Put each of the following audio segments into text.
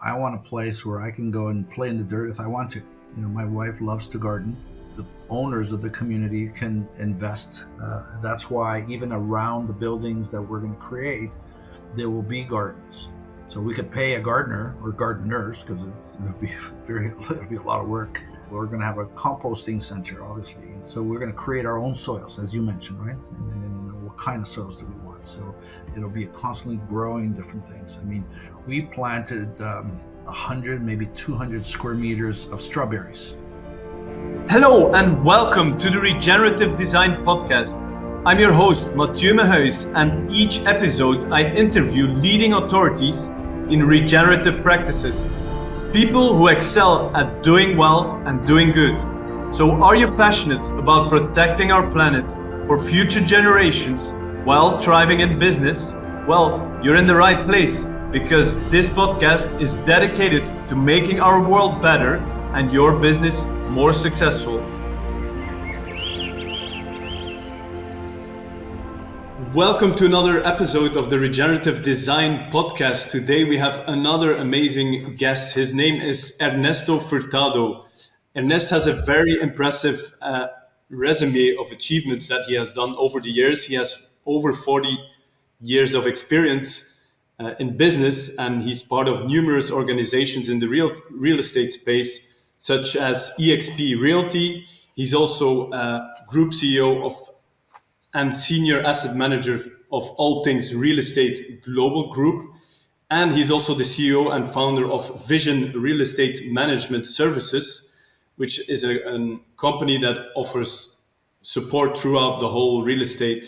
I want a place where I can go and play in the dirt if I want to. My wife loves to garden. The owners of the community can invest. That's why even around the buildings that we're going to create, there will be gardens. So we could pay a gardener or gardeners because it'll be a lot of work. We're going to have a composting center, obviously. So we're going to create our own soils, as you mentioned, right? And what kind of soils do we want? So it'll be constantly growing different things. We planted 100, maybe 200 square meters of strawberries. Hello and welcome to the Regenerative Design Podcast. I'm your host, Mathieu Mehuis, and each episode I interview leading authorities in regenerative practices. People who excel at doing well and doing good. So are you passionate about protecting our planet for future generations while thriving in business? Well, you're in the right place because this podcast is dedicated to making our world better and your business more successful. Welcome to another episode of the Regenerative Design Podcast. Today we have another amazing guest. His name is Ernesto Furtado. Ernesto has a very impressive resume of achievements that he has done over the years. He has over 40 years of experience in business, and he's part of numerous organizations in the real estate space, such as EXP Realty. He's also group CEO of and senior asset manager of All Things Real Estate Global Group. And he's also the CEO and founder of Vision Real Estate Management Services, which is a company that offers support throughout the whole real estate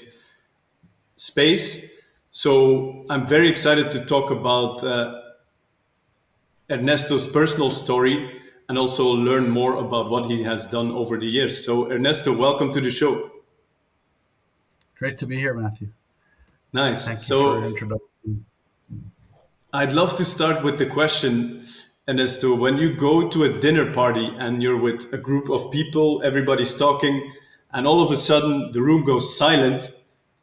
space. So I'm very excited to talk about Ernesto's personal story and also learn more about what he has done over the years. So Ernesto, welcome to the show. Great to be here, Matthew. Nice. Thank you for your introduction. I'd love to start with the question, Ernesto, when you go to a dinner party and you're with a group of people, everybody's talking, and all of a sudden the room goes silent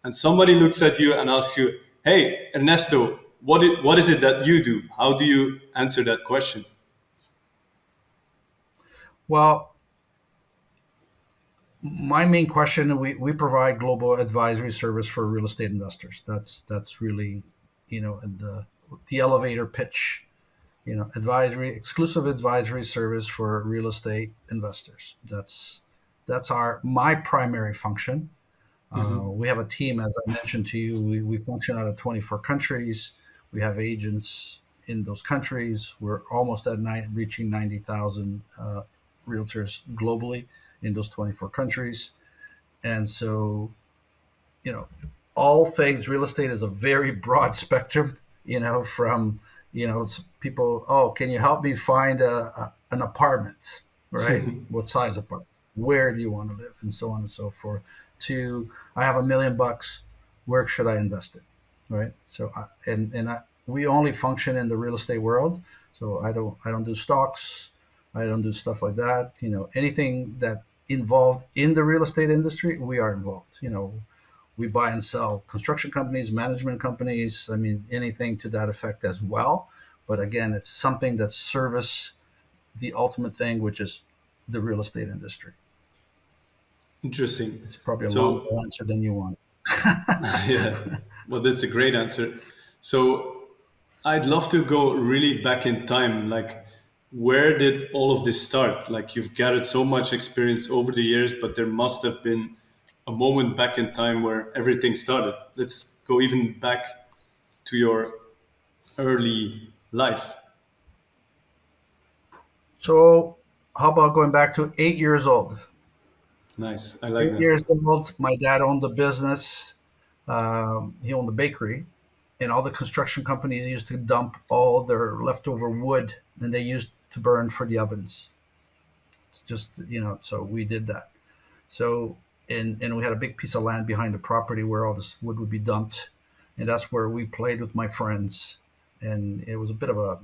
and somebody looks at you and asks you, hey, Ernesto, what is it that you do? How do you answer that question? Well, my main question, we provide global advisory service for real estate investors. That's really, the elevator pitch, exclusive advisory service for real estate investors. That's my primary function. We have a team, as I mentioned to you, we function out of 24 countries. We have agents in those countries. We're almost at reaching 90,000 realtors globally in those 24 countries. And so, all things real estate is a very broad spectrum, from, people, oh, can you help me find an apartment, right? What size apartment? Where do you want to live? And so on and so forth. To, I have $1 million, where should I invest it, right? So, we only function in the real estate world. So I don't do stocks. I don't do stuff like that. Anything that involved in the real estate industry, we are involved. We buy and sell construction companies, management companies. Anything to that effect as well. But again, it's something that service the ultimate thing, which is the real estate industry. Interesting. It's probably a longer answer than you want. Yeah, well, that's a great answer. So I'd love to go really back in time. Like, where did all of this start? Like, you've gathered so much experience over the years, but there must have been a moment back in time where everything started. Let's go even back to your early life. So how about going back to 8 years old? Nice. I like 8 that. years old, my dad owned the business. He owned the bakery, and all the construction companies used to dump all their leftover wood, and they used to burn for the ovens. It's just, so we did that. So, and we had a big piece of land behind the property where all this wood would be dumped. And that's where we played with my friends. And it was a bit of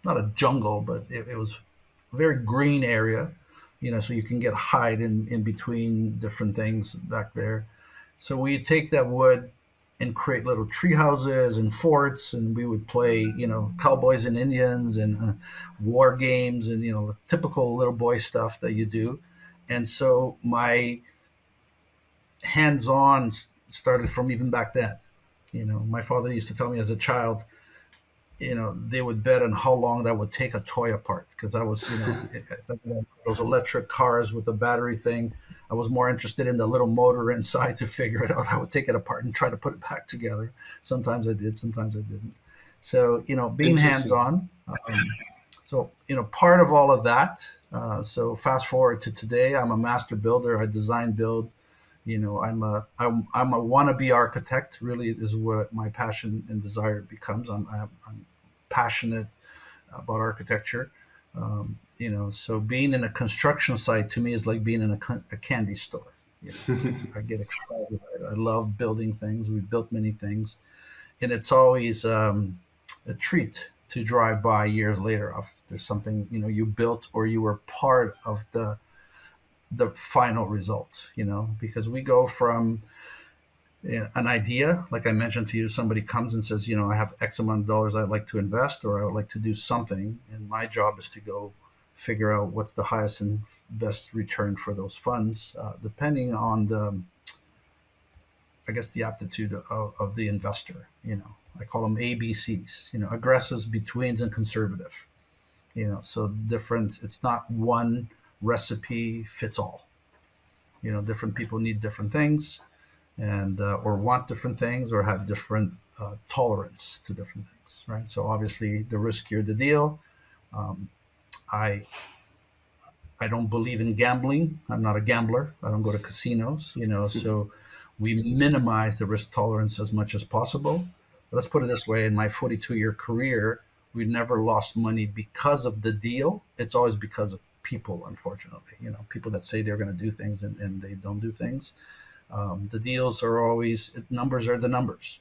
not a jungle, but it was a very green area, so you can get hide in between different things back there. So we take that wood and create little tree houses and forts, and we would play, cowboys and Indians and war games, and the typical little boy stuff that you do. And so my hands-on started from even back then. My father used to tell me as a child, they would bet on how long that would take a toy apart, because I was, those electric cars with the battery thing. I was more interested in the little motor inside to figure it out. I would take it apart and try to put it back together. Sometimes I did, sometimes I didn't. So, being hands Interesting. on. So, part of all of that. So fast forward to today, I'm a master builder. I design, build. I'm a wannabe architect. Really, is what my passion and desire becomes. I'm passionate about architecture. So being in a construction site to me is like being in a candy store. I get excited. I love building things. We've built many things, and it's always a treat to drive by years later. If there's something you built or you were part of the final result. Because we go from an idea, like I mentioned to you, somebody comes and says, I have X amount of dollars I'd like to invest, or I would like to do something. And my job is to go figure out what's the highest and best return for those funds, depending on the aptitude of the investor. I call them ABCs, aggressives, betweens, and conservative. So different, it's not one recipe fits all. Different people need different things, and or want different things, or have different tolerance to different things, right? So obviously, the riskier the deal. um, I I don't believe in gambling. I'm not a gambler. I don't go to casinos. So we minimize the risk tolerance as much as possible. But let's put it this way: in my 42-year career, we never lost money because of the deal. It's always because of people, unfortunately. People that say they're going to do things, and they don't do things. The deals are always, numbers are the numbers.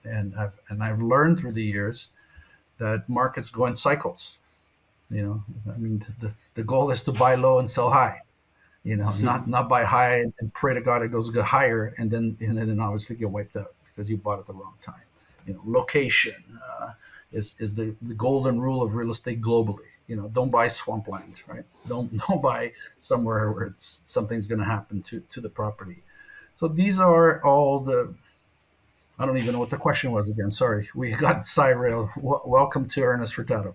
And I've learned through the years that markets go in cycles. I mean, the goal is to buy low and sell high. Not buy high and pray to God it goes go higher, and then obviously get wiped out because you bought at the wrong time. Location is the golden rule of real estate globally. Don't buy swampland, right? Don't buy somewhere where something's going to happen to the property. So these are all the. I don't even know what the question was again. Sorry, we got side rail. Welcome to Ernest Furtado.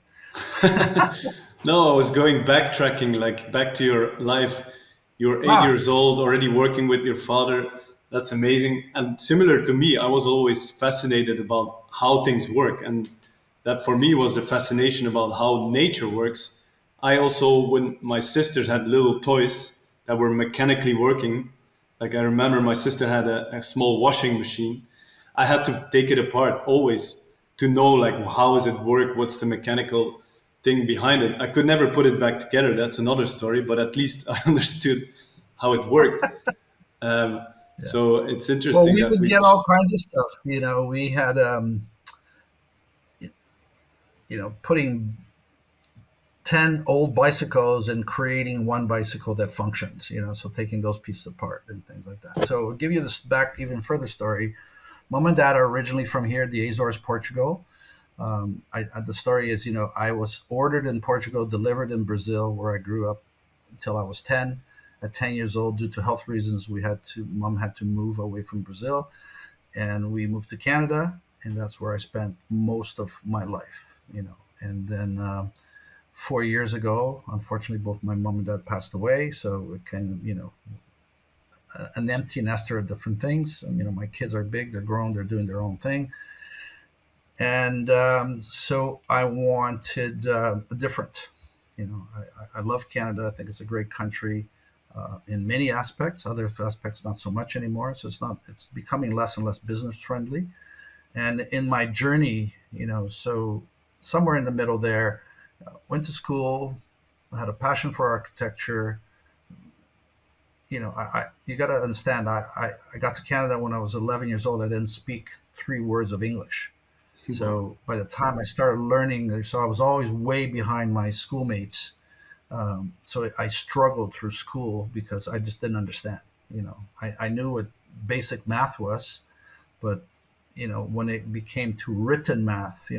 No, I was going backtracking, like back to your life. You're eight Ah, years old, already working with your father. That's amazing. And similar to me, I was always fascinated about how things work. And that for me was the fascination about how nature works. I also, when my sisters had little toys that were mechanically working, like I remember my sister had a small washing machine. I had to take it apart always to know like how does it work, what's the mechanical thing behind it. I could never put it back together. That's another story, but at least I understood how it worked. Um, yeah. so it's Well, interesting we that would we. get all kinds of stuff. We had, putting 10 old bicycles and creating one bicycle that functions. So taking those pieces apart and things like that. So I'll give you this back even further story. Mom and dad are originally from here, the Azores, Portugal. The story is, I was ordered in Portugal, delivered in Brazil, where I grew up until I was 10. At 10 years old, due to health reasons, mom had to move away from Brazil, and we moved to Canada, and that's where I spent most of my life. And then 4 years ago, unfortunately, both my mom and dad passed away, so it kind of, an empty nester of different things. My kids are big, they're grown, they're doing their own thing. And so I wanted different. I love Canada. I think it's a great country in many aspects. Other aspects, not so much anymore. So it's becoming less and less business friendly. And in my journey, so somewhere in the middle there, went to school, had a passion for architecture. You got to understand, I got to Canada when I was 11 years old. I didn't speak 3 words of English. So by the time I started learning, so I was always way behind my schoolmates. So I struggled through school because I just didn't understand. I knew what basic math was, But when it became to written math,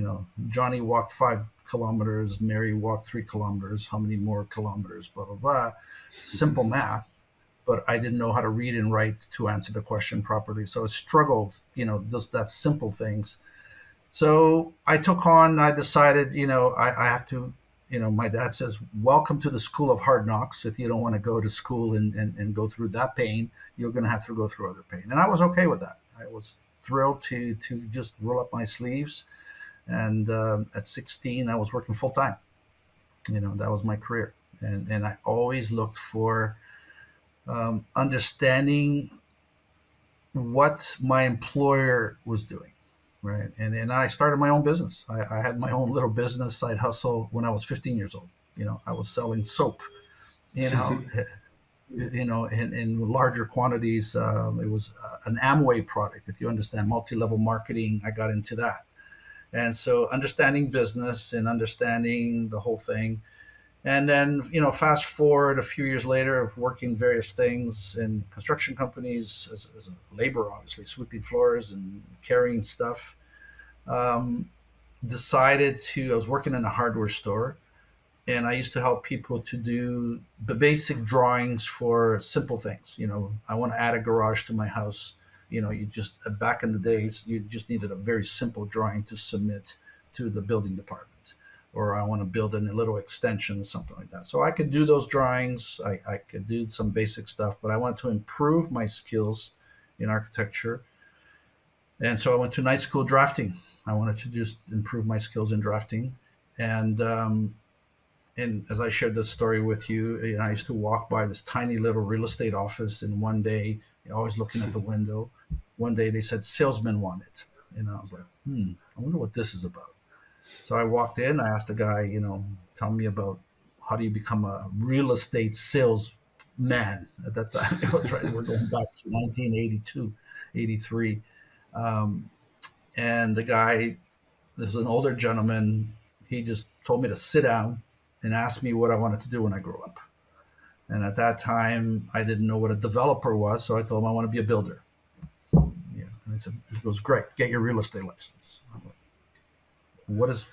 Johnny walked 5 kilometers, Mary walked 3 kilometers, how many more kilometers, blah blah blah. Simple math, but I didn't know how to read and write to answer the question properly. So I struggled, just that simple things. So I decided, I have to, my dad says, welcome to the school of hard knocks. If you don't want to go to school and go through that pain, you're going to have to go through other pain. And I was okay with that. I was thrilled to just roll up my sleeves. And at 16, I was working full time. That was my career. And I always looked for understanding what my employer was doing. Right. And I started my own business. I had my own little business side hustle when I was 15 years old. I was selling soap, in larger quantities. It was an Amway product, if you understand, multi-level marketing. I got into that. And so understanding business and understanding the whole thing. And then, fast forward a few years later of working various things in construction companies as a laborer, obviously, sweeping floors and carrying stuff. I was working in a hardware store, and I used to help people to do the basic drawings for simple things. I want to add a garage to my house. Back in the days, you just needed a very simple drawing to submit to the building department. Or I want to build in a little extension, something like that. So I could do those drawings. I could do some basic stuff, but I wanted to improve my skills in architecture. And so I went to night school drafting. I wanted to just improve my skills in drafting. And as I shared this story with you, I used to walk by this tiny little real estate office, and one day, always looking at the window, one day they said, salesman wanted. And I was like, I wonder what this is about. So I walked in, I asked the guy, tell me about how do you become a real estate salesman at that time. It was right. We're going back to 1982, 83. And the guy, there's an older gentleman, he just told me to sit down and ask me what I wanted to do when I grew up. And at that time, I didn't know what a developer was. So I told him I want to be a builder. And he goes, great, get your real estate license. I'm like, what does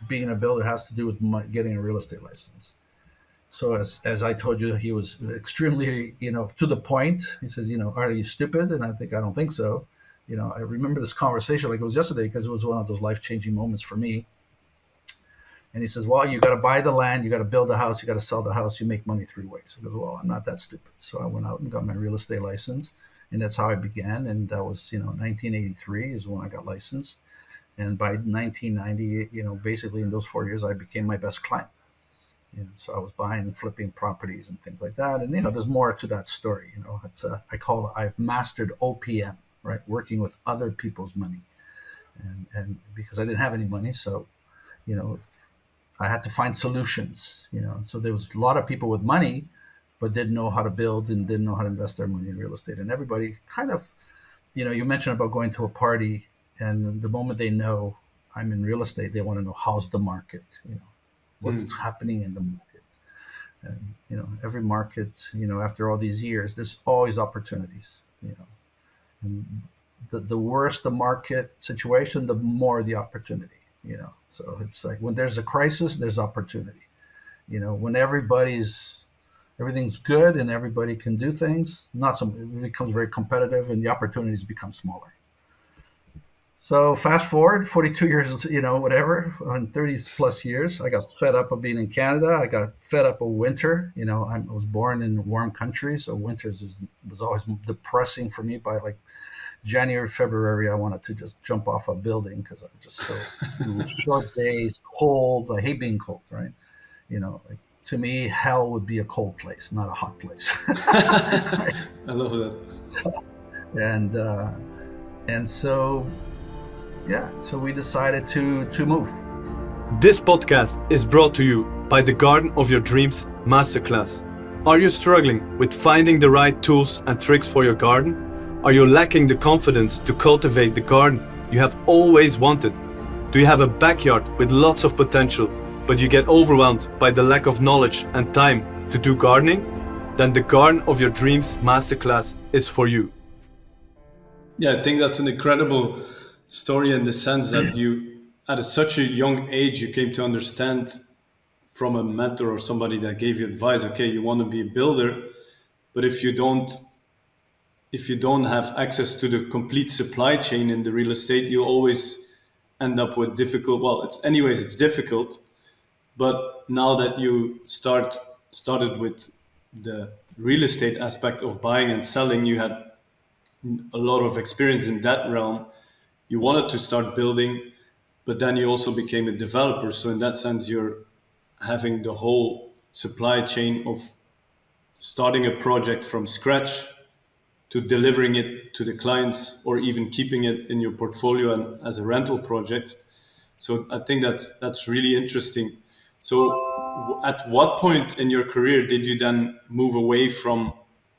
being a builder has to do with getting a real estate license? So as I told you, he was extremely, to the point. He says, are you stupid? And I don't think so. I remember this conversation like it was yesterday because it was one of those life-changing moments for me. And he says, well, you got to buy the land, you got to build a house, you got to sell the house, you make money 3 ways. I goes, well, I'm not that stupid. So I went out and got my real estate license, and that's how I began. And that was, 1983 is when I got licensed. And by 1990, basically in those 4 years, I became my best client. So I was buying and flipping properties and things like that. And, there's more to that story. I've mastered OPM, right? Working with other people's money. And because I didn't have any money, so, I had to find solutions, So there was a lot of people with money, but didn't know how to build and didn't know how to invest their money in real estate. And everybody kind of, you mentioned about going to a party. And the moment they know I'm in real estate, they want to know how's the market, what's happening in the market. And, every market, after all these years, there's always opportunities, And the worse the market situation, the more the opportunity, So it's like when there's a crisis, there's opportunity. When everything's good and everybody can do things, it becomes very competitive and the opportunities become smaller. So fast forward 42 years, whatever, on 30 plus years, I got fed up of being in Canada. I got fed up of winter. I was born in a warm country, so winters was always depressing for me. By like January, February, I wanted to just jump off a building because I'm just so short days, cold. I hate being cold, right? To me, hell would be a cold place, not a hot place. I love that. So we decided to move. This podcast is brought to you by the Garden of Your Dreams Masterclass. Are you struggling with finding the right tools and tricks for your garden? Are you lacking the confidence to cultivate the garden you have always wanted? Do you have a backyard with lots of potential, but you get overwhelmed by the lack of knowledge and time to do gardening? Then the Garden of Your Dreams Masterclass is for you. Yeah, I think that's an incredible story in the sense that you, at such a young age, you came to understand from a mentor or somebody that gave you advice. Okay, you want to be a builder, but if you don't have access to the complete supply chain in the real estate, you always end up with difficult. Well, it's difficult, but now that you started with the real estate aspect of buying and selling, you had a lot of experience in that realm. You wanted to start building, but then you also became a developer. So in that sense, you're having the whole supply chain of starting a project from scratch to delivering it to the clients or even keeping it in your portfolio and as a rental project. So I think that's really interesting. So at what point in your career did you then move away from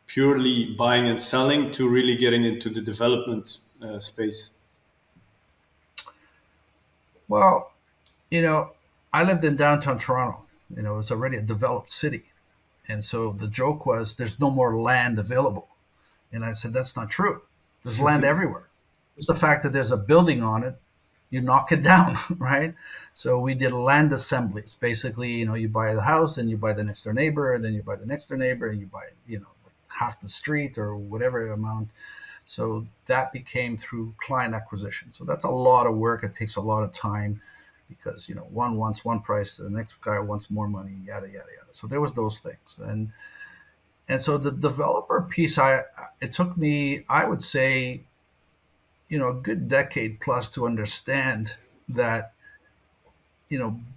purely buying and selling to really getting into the development space? Well, you know, I lived in downtown Toronto. It was already a developed city. And so the joke was there's no more land available. And I said, that's not true. There's land everywhere. Just the fact that there's a building on it, you knock it down, right? So we did land assemblies. Basically, you buy the house and you buy the next door neighbor, and then you buy the next door neighbor, and you buy, like half the street or whatever amount. So that became through client acquisition. So that's a lot of work. It takes a lot of time because one wants one price, the next guy wants more money, yada yada yada. So there was those things, and so the developer piece, it took me, I would say, a good decade plus to understand that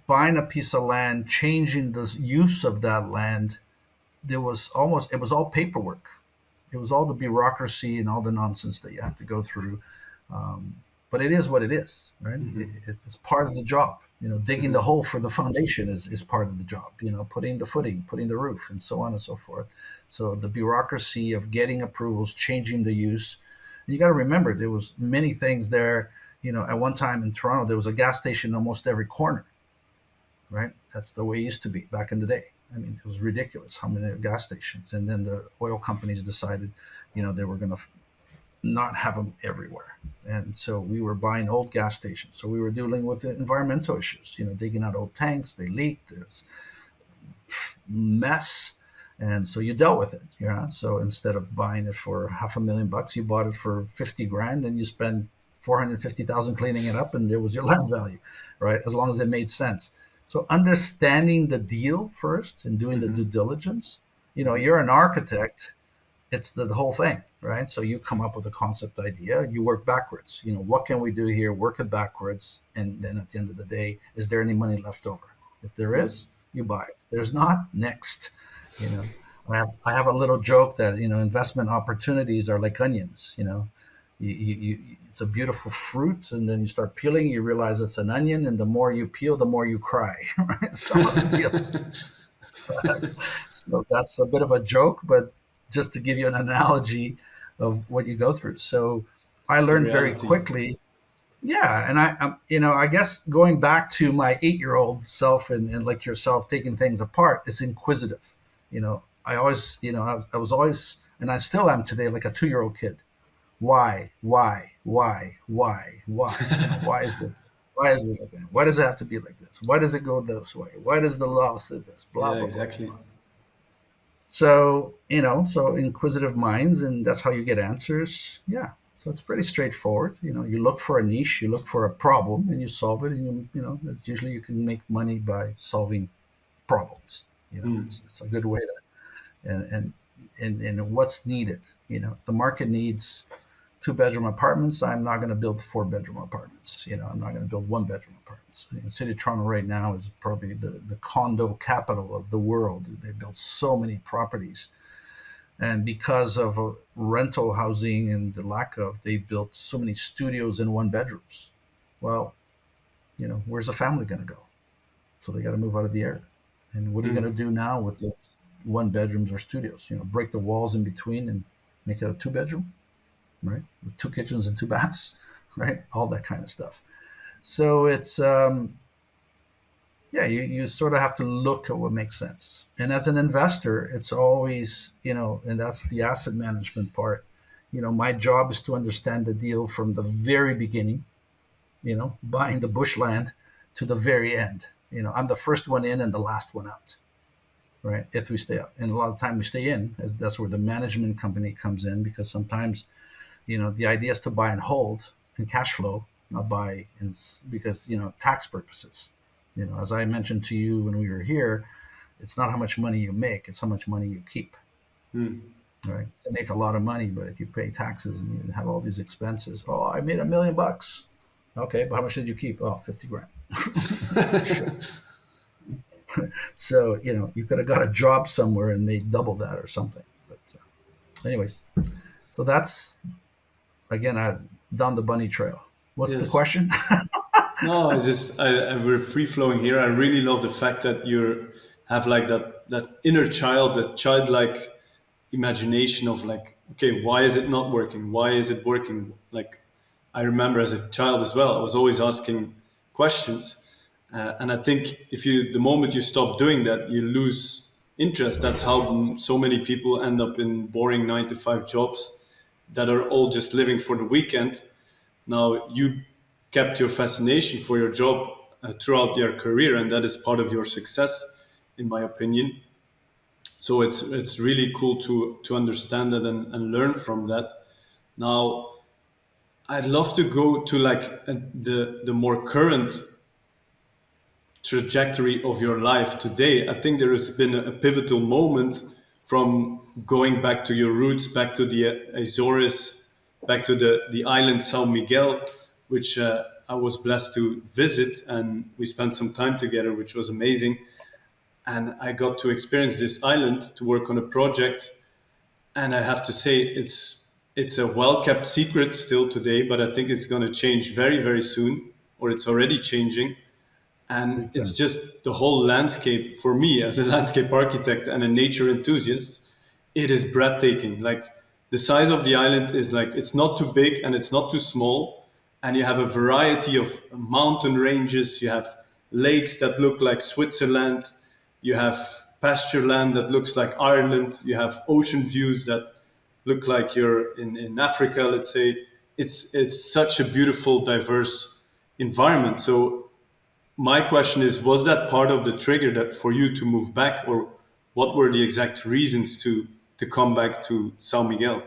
buying a piece of land, changing the use of that land, it was all paperwork. It was all the bureaucracy and all the nonsense that you have to go through. Um, but it is what it is, right? It's part of the job. Digging the hole for the foundation is part of the job. Putting the footing, putting the roof, and so on and so forth. So the bureaucracy of getting approvals, changing the use. And you got to remember, there was many things there. At one time in Toronto, there was a gas station almost every corner, right? That's the way it used to be back in the day. I mean, it was ridiculous how many gas stations. And then the oil companies decided, they were going to not have them everywhere. And so we were buying old gas stations. So we were dealing with the environmental issues, digging out old tanks, they leaked, there's mess. And so you dealt with it, So instead of buying it for $500,000, you bought it for 50 grand and you spend 450,000 cleaning it up and there was your land value, right? As long as it made sense. So understanding the deal first and doing the due diligence, you're an architect, it's the whole thing, right? So you come up with a concept idea, you work backwards. What can we do here? Work it backwards, and then at the end of the day, is there any money left over? If there is, you buy it. If there's not, next. You know, I have a little joke that investment opportunities are like onions. It's a beautiful fruit, and then you start peeling, you realize it's an onion, and the more you peel, the more you cry. Right? Some of the deals. So that's a bit of a joke, but just to give you an analogy of what you go through. So I It's the learned very reality. quickly. Yeah, and I guess going back to my 8-year-old self and like yourself, taking things apart is inquisitive. I always, I was always, and I still am today, like a 2-year-old kid. Why? Why is this? Why is it like that? Why does it have to be like this? Why does it go this way? Why does the law say this? Blah Yeah, blah blah exactly. blah. So, so inquisitive minds, and that's how you get answers. Yeah. So it's pretty straightforward. You look for a niche, you look for a problem, and you solve it. And that's usually you can make money by solving problems. It's a good way to, and what's needed. The market needs 2-bedroom apartments. I'm not going to build 4-bedroom apartments. I'm not going to build 1-bedroom apartments. The city of Toronto right now is probably the condo capital of the world. They built so many properties. And because of rental housing and the lack of, they built so many studios in 1-bedrooms. Well, where's the family going to go? So they got to move out of the area. And what are you going to do now with the 1-bedrooms or studios? Break the walls in between and make it a 2-bedroom? Right? With 2 kitchens and 2 baths, right? All that kind of stuff. So it's, yeah, you sort of have to look at what makes sense. And as an investor, it's always, and that's the asset management part. My job is to understand the deal from the very beginning, buying the bushland to the very end. I'm the first one in and the last one out, right? If we stay out, and a lot of time we stay in, as that's where the management company comes in, because sometimes, the idea is to buy and hold and cash flow, not buy because, tax purposes. As I mentioned to you when we were here, it's not how much money you make, it's how much money you keep. Mm. Right? You make a lot of money, but if you pay taxes and you have all these expenses, oh, I made $1 million. Okay, but how much did you keep? Oh, 50 grand. Sure. So, you could have got a job somewhere and made double that or something. But, anyways, so that's, again, I've done the bunny trail. What's the Yes. question? No, we're free flowing here. I really love the fact that you have like that inner child, that childlike imagination of like, okay, why is it not working? Why is it working? Like, I remember as a child as well, I was always asking questions, and I think the moment you stop doing that, you lose interest. That's how so many people end up in boring 9 to 5 jobs that are all just living for the weekend. Now, you kept your fascination for your job throughout your career, and that is part of your success, in my opinion. So it's really cool to understand that and learn from that. Now, I'd love to go to like the more current trajectory of your life today. I think there has been a pivotal moment from going back to your roots, back to the Azores, back to the island São Miguel, which I was blessed to visit, and we spent some time together, which was amazing. And I got to experience this island to work on a project, and I have to say it's a well kept secret still today, but I think it's going to change very very soon, or it's already changing. And Big it's time. just the whole landscape for me as a landscape architect and a nature enthusiast. It is breathtaking. Like the size of the island is like it's not too big and it's not too small, and you have a variety of mountain ranges. You have lakes that look like Switzerland. You have pasture land that looks like Ireland. You have ocean views that look like you're in Africa, let's say. It's such a beautiful, diverse environment. So my question is, was that part of the trigger that for you to move back, or what were the exact reasons to come back to São Miguel?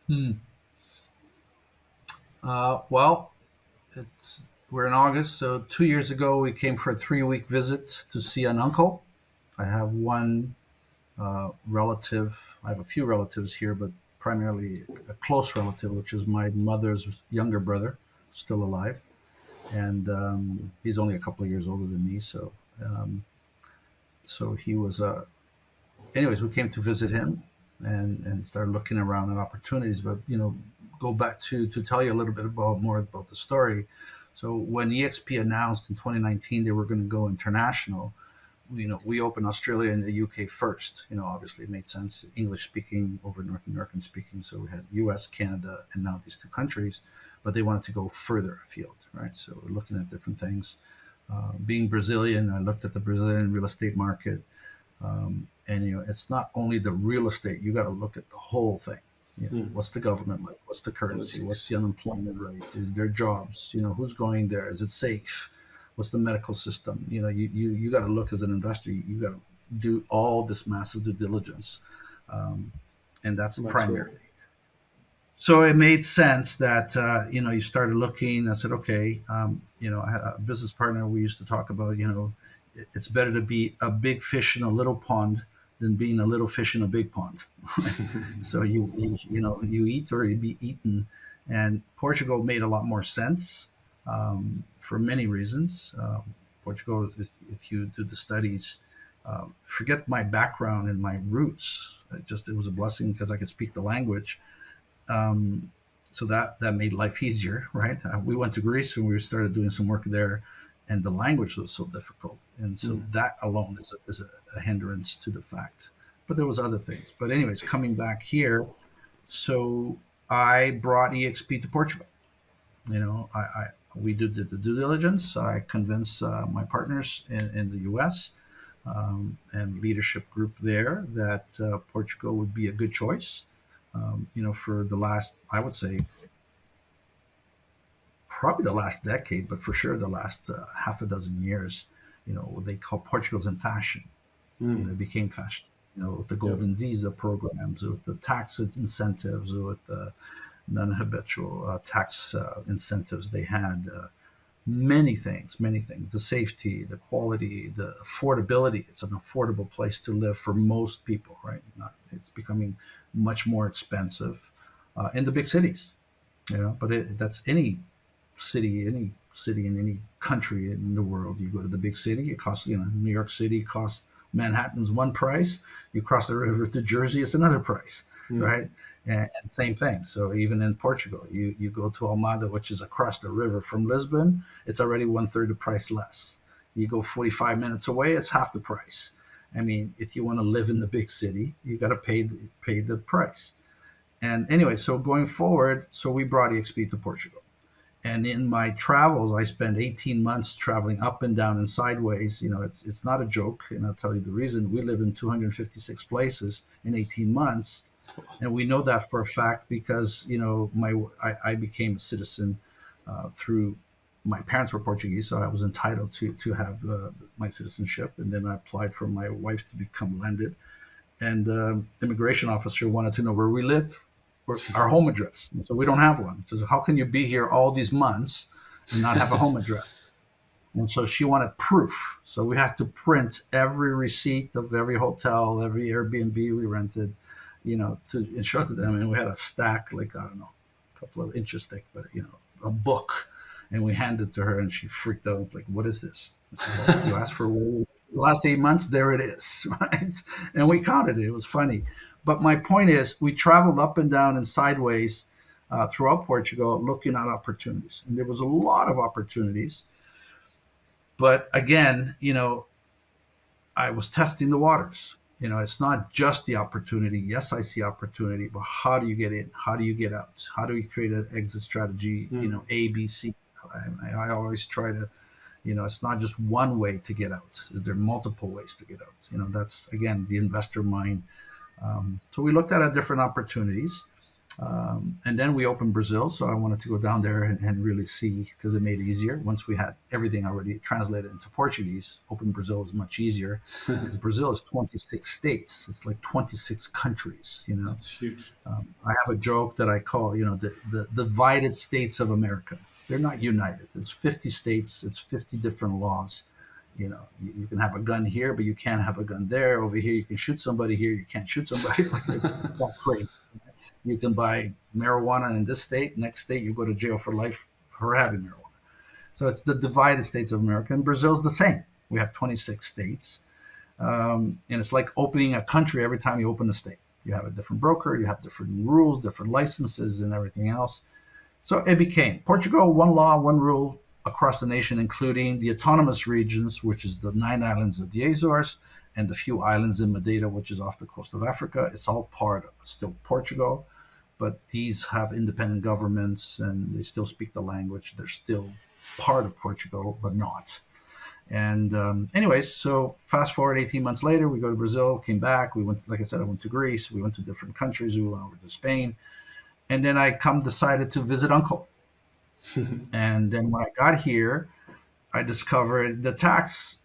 Hmm. Well, it's we're in August, so 2 years ago we came for a 3-week visit to see an uncle. I have one relative. I have a few relatives here, but primarily a close relative, which is my mother's younger brother, still alive, and he's only a couple of years older than me. Um, so he was. Anyways, we came to visit him and started looking around at opportunities. But go back to tell you a little bit more about the story. So when EXP announced in 2019 they were going to go international, we opened Australia and the UK first. Obviously it made sense, English speaking over North American speaking. So we had US, Canada, and now these two countries, but they wanted to go further afield, right? So we're looking at different things. Being Brazilian, I looked at the Brazilian real estate market, and it's not only the real estate. You got to look at the whole thing. What's the government like? What's the currency? What's Politics. the unemployment rate? Is there jobs? Who's going there? Is it safe? What's the medical system? You got to look as an investor. You got to do all this massive due diligence, and that's Macro. primarily. So it made sense that you started looking. I said, okay, I had a business partner. We used to talk about, it's better to be a big fish in a little pond than being a little fish in a big pond. So you eat or you be eaten, and Portugal made a lot more sense for many reasons. Portugal, if you do the studies, forget my background and my roots. It was a blessing because I could speak the language. um, so that made life easier, right? We went to Greece and we started doing some work there, and the language was so difficult, and so Mm. that alone is a hindrance to the fact. But there was other things. But anyways, coming back here, so I brought EXP to Portugal. I we did the due diligence. I convinced my partners in the U.S. And leadership group there that Portugal would be a good choice. for the last, I would say, probably the last decade, but for sure the last half a dozen years. What they call Portugal's in fashion. It became fashion. With the Yep. golden visa programs, with the tax incentives, with the non-habitual tax incentives they had. Many things. The safety, the quality, the affordability. It's an affordable place to live for most people, right? It's becoming much more expensive in the big cities, But that's any city in any country in the world. You go to the big city, it costs, New York City costs Manhattan's one price. You cross the river to Jersey, it's another price, right? And same thing. So even in Portugal, you go to Almada, which is across the river from Lisbon, it's already one third the price less. You go 45 minutes away, it's half the price. I mean, if you want to live in the big city, you got to pay the price. And anyway, so going forward, so we brought EXP to Portugal. And in my travels, I spent 18 months traveling up and down and sideways. It's not a joke. And I'll tell you the reason. We live in 256 places in 18 months. And we know that for a fact because, I became a citizen through my parents were Portuguese, so I was entitled to have my citizenship. And then I applied for my wife to become landed. And immigration officer wanted to know where we live, our home address. So we don't have one. So how can you be here all these months and not have a home address? And so she wanted proof. So we had to print every receipt of every hotel, every Airbnb we rented, to show to them. And we had a stack, like, I don't know, a couple of inches thick, but, a book. And we handed it to her and she freaked out. Like, what is this? I said, well, you asked for the last 8 months, there it is, right? And we counted it. It was funny. But my point is, we traveled up and down and sideways throughout Portugal looking at opportunities. And there was a lot of opportunities. But again, I was testing the waters. It's not just the opportunity. Yes, I see opportunity, but how do you get in? How do you get out? How do we create an exit strategy? A, B, C. I always try to, it's not just one way to get out. Is there multiple ways to get out? That's, again, the investor mind. So we looked at different opportunities. And then we opened Brazil. So I wanted to go down there and really see, because it made it easier. Once we had everything already translated into Portuguese, open Brazil was much easier because Brazil is 26 states. It's like 26 countries, That's huge. I have a joke that I call, the divided states of America. They're not united. It's 50 states. It's 50 different laws. You can have a gun here, but you can't have a gun there. Over here, you can shoot somebody. Here, you can't shoot somebody. It's not crazy. You can buy marijuana in this state. Next state, you go to jail for life for having marijuana. So it's the divided states of America. And Brazil's the same. We have 26 states. And it's like opening a country every time you open a state. You have a different broker. You have different rules, different licenses, and everything else. So it became Portugal, one law, one rule across the nation, including the autonomous regions, which is the 9 islands of the Azores, and the few islands in Madeira, which is off the coast of Africa. It's all part of still Portugal, but these have independent governments and they still speak the language. They're still part of Portugal, but not. And anyways, so fast forward 18 months later, we go to Brazil, came back. We went, like I said, I went to Greece. We went to different countries. We went over to Spain. And then I decided to visit Uncle. And then when I got here, I discovered the tax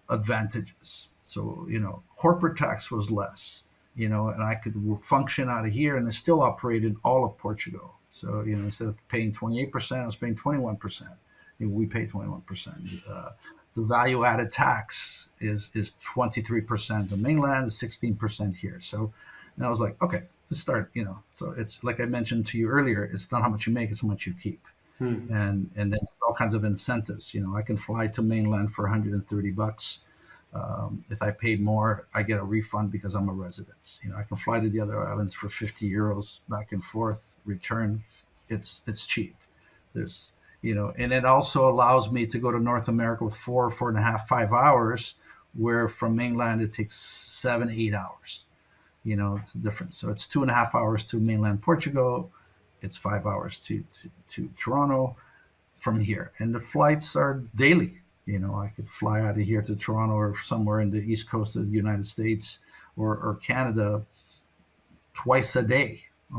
advantages. So, corporate tax was less, and I could function out of here and it still operated all of Portugal. So, instead of paying 28%, I was paying 21%. We pay 21%. The value added tax is 23%. The mainland is 16% here. So, and I was like, okay, let's start, so it's like I mentioned to you earlier, it's not how much you make, it's how much you keep. And then all kinds of incentives. I can fly to mainland for $130. If I paid more, I get a refund because I'm a resident. I can fly to the other islands for 50 euros back and forth, return. It's cheap. There's, and it also allows me to go to North America with 4.5, 5 hours, where from mainland it takes 7, 8 hours. It's different. So it's 2.5 hours to mainland Portugal. It's 5 hours to Toronto from here. And the flights are daily. I could fly out of here to Toronto or somewhere in the east coast of the United States or Canada twice a day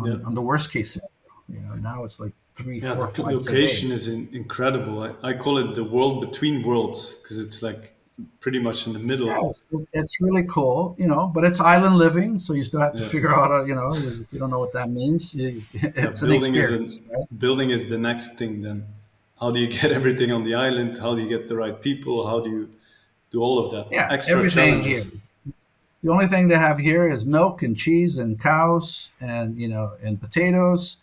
Yeah. on the worst case scenario. Now it's like three, Yeah, four the flights a day. location is incredible. I call it the world between worlds because it's like pretty much in the Yeah, middle. it's really cool, but it's island living, so you still have to Yeah, figure out, if you don't know what that means, yeah. it's an experience, right? Building is the next thing. Then, how do you get everything on the island? How do you get the right people? How do you do all of that? Yeah, Extra everything here. challenges. The only thing they have here is milk and cheese and cows and and potatoes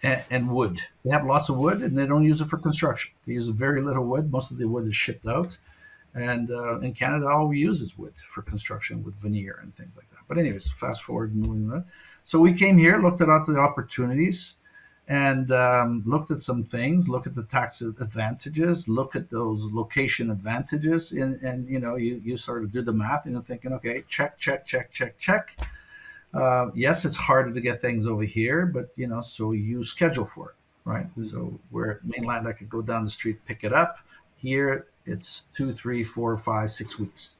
and wood. They have lots of wood, and they don't use it for construction. They use very little wood. Most of the wood is shipped out. And in Canada, all we use is wood for construction with veneer and things like that. But anyways, fast forward, moving on. So we came here, looked at all the opportunities, and looked at some things. Look at the tax advantages. Look at those location advantages, and you sort of do the math, and you're thinking, okay, check, check, check, check, check. Yes, it's harder to get things over here, but so you schedule for it, right? So where at mainland, I could go down the street, pick it up. Here, it's 2, 3, 4, 5, 6 weeks.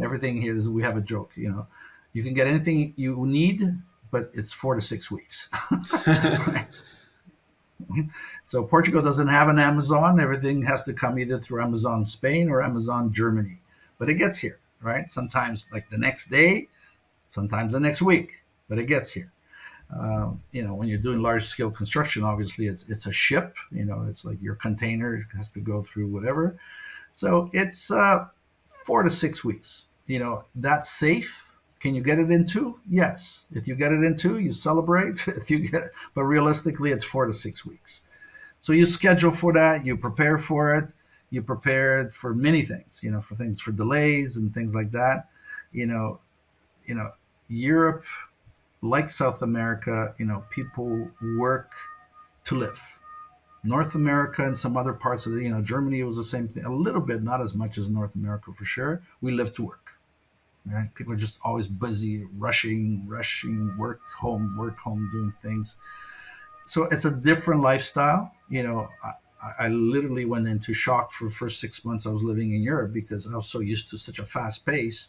Everything here is, we have a joke. You can get anything you need, but it's 4 to 6 weeks. Right? So Portugal doesn't have an Amazon. Everything has to come either through Amazon Spain or Amazon Germany, but it gets here, right? Sometimes like the next day, sometimes the next week, but it gets here. When you're doing large scale construction, obviously it's a ship. It's like your container has to go through whatever. So it's 4 to 6 weeks. That's safe. Can you get it in 2? Yes. If you get it in 2, you celebrate. If you get it, but realistically, it's 4 to 6 weeks. So you schedule for that. You prepare for it. You prepare for many things. For delays and things like that. You know, Europe, like South America, people work to live. North America and some other parts of Germany was the same thing. A little bit, not as much as North America for sure. We live to work. Right? People are just always busy, rushing, work home, doing things. So it's a different lifestyle. I literally went into shock for the first 6 months I was living in Europe because I was so used to such a fast pace.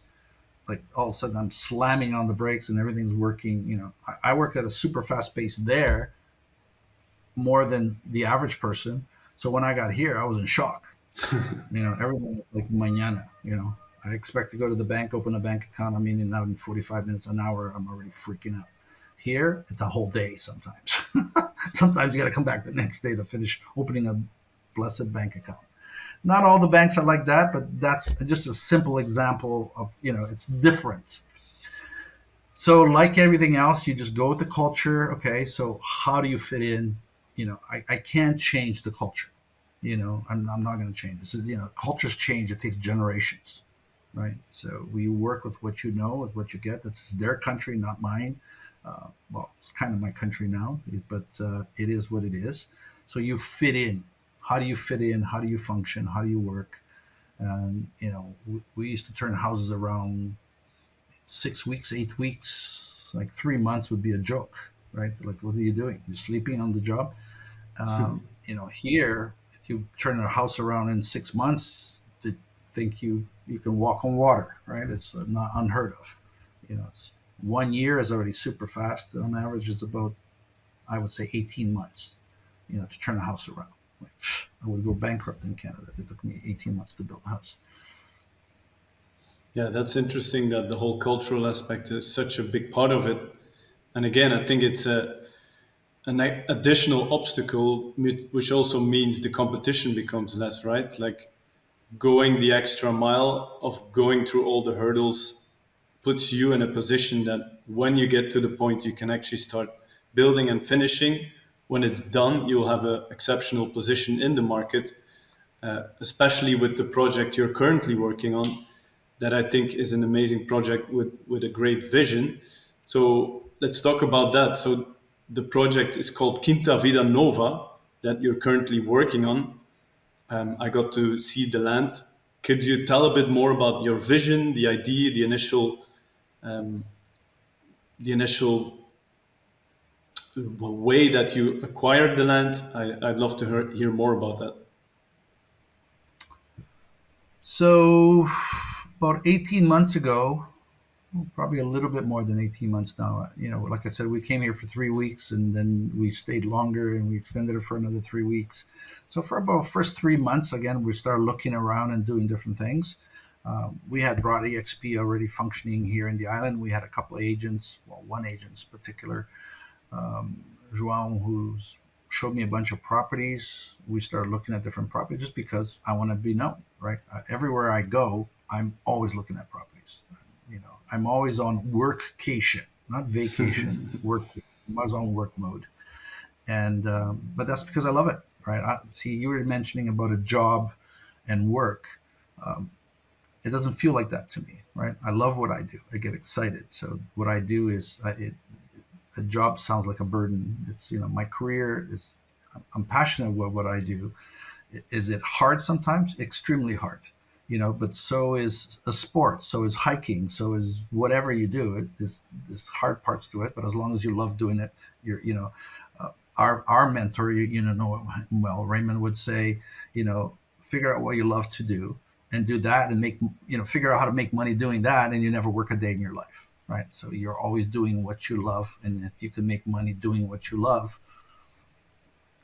Like all of a sudden I'm slamming on the brakes and everything's working. I work at a super fast pace there more than the average person. So when I got here, I was in shock. Everything is like mañana. I expect to go to the bank, open a bank account. I'm in and out in 45 minutes, an hour. I'm already freaking out. Here, it's a whole day sometimes. Sometimes you got to come back the next day to finish opening a blessed bank account. Not all the banks are like that, but that's just a simple example of, it's different. So like everything else, you just go with the culture. Okay, so how do you fit in? I can't change the culture. I'm not going to change this. Cultures change. It takes generations, right? So we work with what you know, with what you get. That's their country, not mine. Well, it's kind of my country now, but it is what it is. So you fit in. How do you fit in? How do you function? How do you work? And we used to turn houses around 6 weeks, 8 weeks, like 3 months would be a joke, right? Like, what are you doing? You're sleeping on the job. Here, if you turn a house around in 6 months, to think you can walk on water, right? It's not unheard of. It's 1 year is already super fast. On average, it's about, I would say, 18 months, to turn a house around. Like, I would go bankrupt in Canada if it took me 18 months to build a house. Yeah, that's interesting that the whole cultural aspect is such a big part of it. And again, I think it's an additional obstacle, which also means the competition becomes less, right? Like going the extra mile of going through all the hurdles puts you in a position that when you get to the point you can actually start building and finishing, when it's done, you'll have an exceptional position in the market, especially with the project you're currently working on, that I think is an amazing project with a great vision. So let's talk about that. So the project is called Quinta Vida Nova that you're currently working on. I got to see the land. Could you tell a bit more about your vision, the idea, um, the initial way that you acquired the land? I'd love to hear more about that. So about 18 months ago, probably a little bit more than 18 months now. Like I said, we came here for 3 weeks and then we stayed longer and we extended it for another 3 weeks. So for about first 3 months, again, we started looking around and doing different things. We had brought EXP already functioning here in the island. We had a couple of agents, well, one agent in particular, João, who's showed me a bunch of properties. We started looking at different properties just because I want to be known, right? Everywhere I go, I'm always looking at properties. I'm always on workcation, not vacation, work. I'm always on work mode. And but that's because I love it, right? See, you were mentioning about a job and work. Um, it doesn't feel like that to me, right? I love what I do. I get excited. So what I do is a job sounds like a burden. It's my career is. I'm passionate about what I do. Is it hard sometimes? Extremely hard. But so is a sport. So is hiking. So is whatever you do. There's hard parts to it. But as long as you love doing it, our mentor, know well, Raymond would say, figure out what you love to do and do that and figure out how to make money doing that, and you never work a day in your life, right? So you're always doing what you love, and if you can make money doing what you love,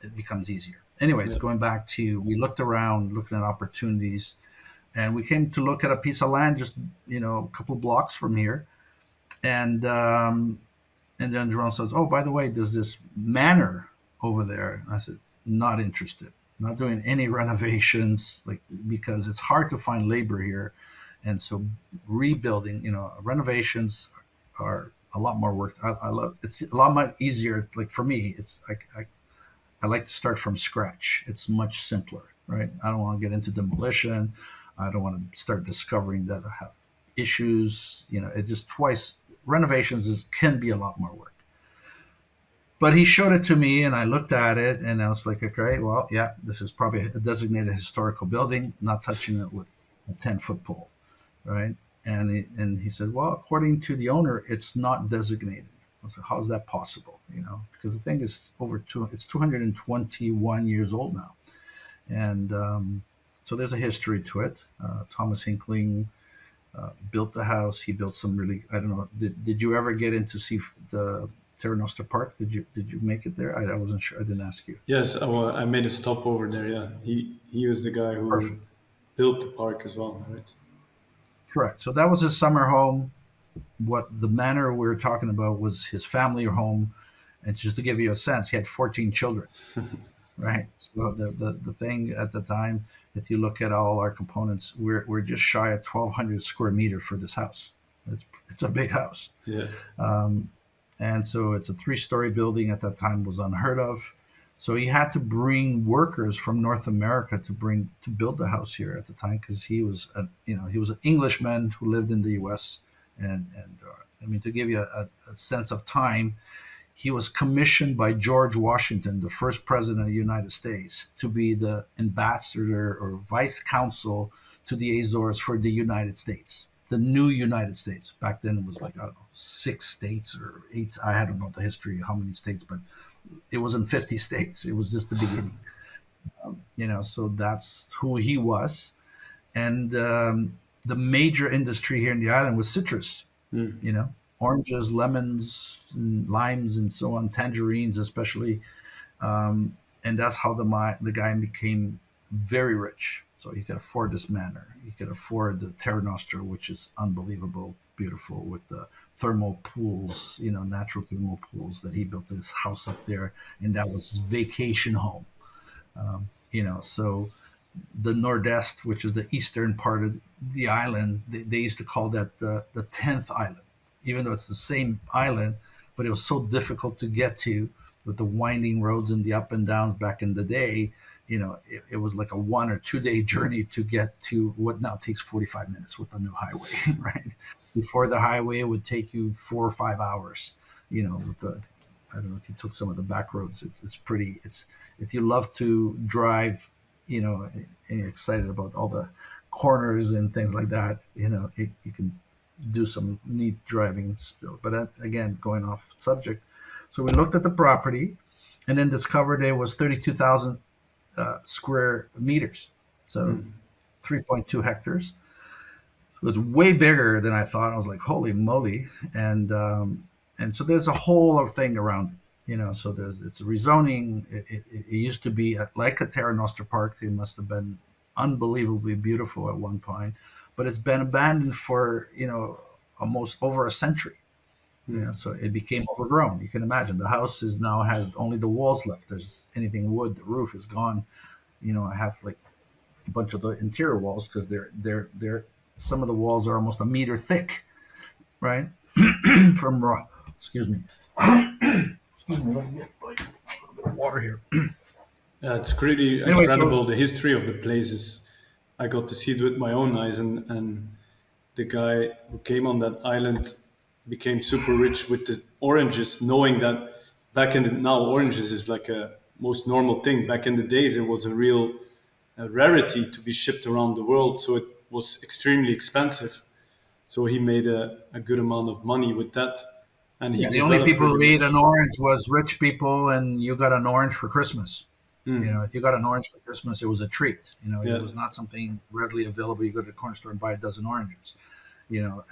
it becomes easier. Anyways, Yeah. going back to, we looked around, looking at opportunities, and we came to look at a piece of land just a couple of blocks from here, and then Jerome says, "Oh, by the way, there's this manor over there." And I said, "Not interested. Not doing any renovations, like, because it's hard to find labor here, and so rebuilding, renovations are a lot more work. I love it's a lot more easier. Like for me, it's like I like to start from scratch. It's much simpler, right? I don't want to get into demolition. I don't want to start discovering that I have issues. It just twice renovations can be a lot more work. But he showed it to me, and I looked at it, and I was like, okay, well, yeah, this is probably a designated historical building. Not touching it with a 10-foot pole, right? And he said, well, according to the owner, it's not designated. I was like, how's that possible? Because the thing is it's 221 years old now, and so there's a history to it. Thomas Hinkling built the house. He built some really, I don't know. Did you ever get in to see the Terra Nostra Park? Did you make it there? I wasn't sure. I didn't ask you. Yes, I made a stop over there. Yeah, he was the guy who Perfect. built the park as well, right? Correct. So that was his summer home. What the manor we were talking about was his family home. And just to give you a sense, he had 14 children, right? So the thing at the time, if you look at all our components, we're just shy of 1,200 square meter for this house. It's a big house. Yeah. Um, and so it's a 3-story building. At that time was unheard of. So he had to bring workers from North America to build the house here at the time, because he was an Englishman who lived in the U.S. and I mean, to give you a sense of time, he was commissioned by George Washington, the first president of the United States, to be the ambassador or vice consul to the Azores for the United States, the new United States. Back then it was like, I don't know, 6 states or 8. I don't know the history, how many states, but it wasn't 50 states. It was just the beginning. So that's who he was. And the major industry here in the island was citrus, Mm. you know, oranges, lemons, and limes, and so on, tangerines especially. And that's how the guy became very rich. So he could afford this manor. He could afford the Terra Nostra, which is unbelievable, beautiful, with the thermal pools, natural thermal pools that he built his house up there, and that was his vacation home. So the Nordest, which is the eastern part of the island, they used to call that the 10th island, even though it's the same island, but it was so difficult to get to with the winding roads and the up and downs back in the day. It was like a 1 or 2 day journey to get to what now takes 45 minutes with the new highway, right? Before the highway, it would take you 4 or 5 hours, with the, I don't know if you took some of the back roads. It's pretty, if you love to drive, and you're excited about all the corners and things like that, you can do some neat driving still. But that's, again, going off subject. So we looked at the property and then discovered it was 32,000 square meters. So Mm. 3.2 hectares. It was way bigger than I thought. I was like, holy moly. And so there's a whole other thing around it, so it's a rezoning. It used to be like a Terra Nostra Park. It must have been unbelievably beautiful at one point, but it's been abandoned for, almost over a century. So it became overgrown. You can imagine the house is now has only the walls left. There's anything wood. The roof is gone. I have like a bunch of the interior walls because they're some of the walls are almost a meter thick, right? From rock. Excuse me. Excuse me. Let me get like a little bit of water here. Yeah, it's pretty Anyway, incredible. The history of the place is, I got to see it with my own eyes, and the guy who came on that island became super rich with the oranges, knowing that back in the now oranges is like a most normal thing. Back in the days, it was a real rarity to be shipped around the world, so it was extremely expensive. So he made a good amount of money with that, and he yeah, the only developed people pretty who ate an much. orange was rich people, and you got an orange for Christmas. If you got an orange for Christmas, it was a treat. It Yeah, was not something readily available. You go to the corner store and buy a dozen oranges,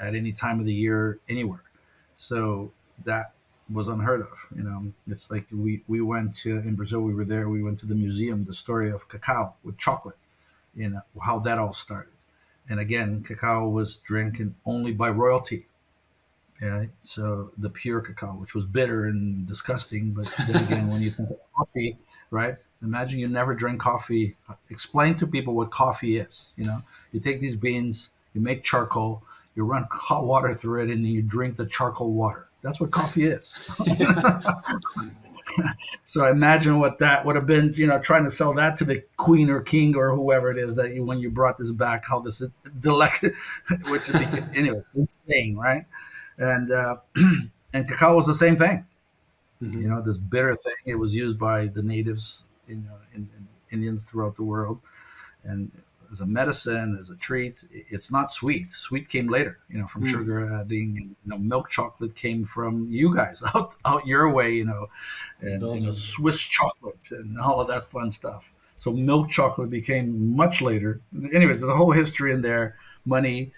at any time of the year, anywhere. So that was unheard of. It's like we went to in Brazil. We were there. We went to the museum, the story of cacao with chocolate. How that all started. And again, cacao was drinking only by royalty. Yeah, so the pure cacao, which was bitter and disgusting, but then again, when you think of coffee, right? Imagine you never drink coffee. Explain to people what coffee is. You take these beans, you make charcoal, you run hot water through it, and you drink the charcoal water. That's what coffee is. So imagine what that would have been, trying to sell that to the queen or king or whoever it is that when you brought this back, how this delected, which is anyway, insane, right? And and cacao was the same thing. This bitter thing. It was used by the natives, in Indians throughout the world, and as a medicine, as a treat. It's not sweet. Sweet came later, from sugar adding. Milk chocolate came from you guys out your way, and Belgium. Swiss chocolate and all of that fun stuff. So milk chocolate became much later. Anyways, there's a whole history in there. Money.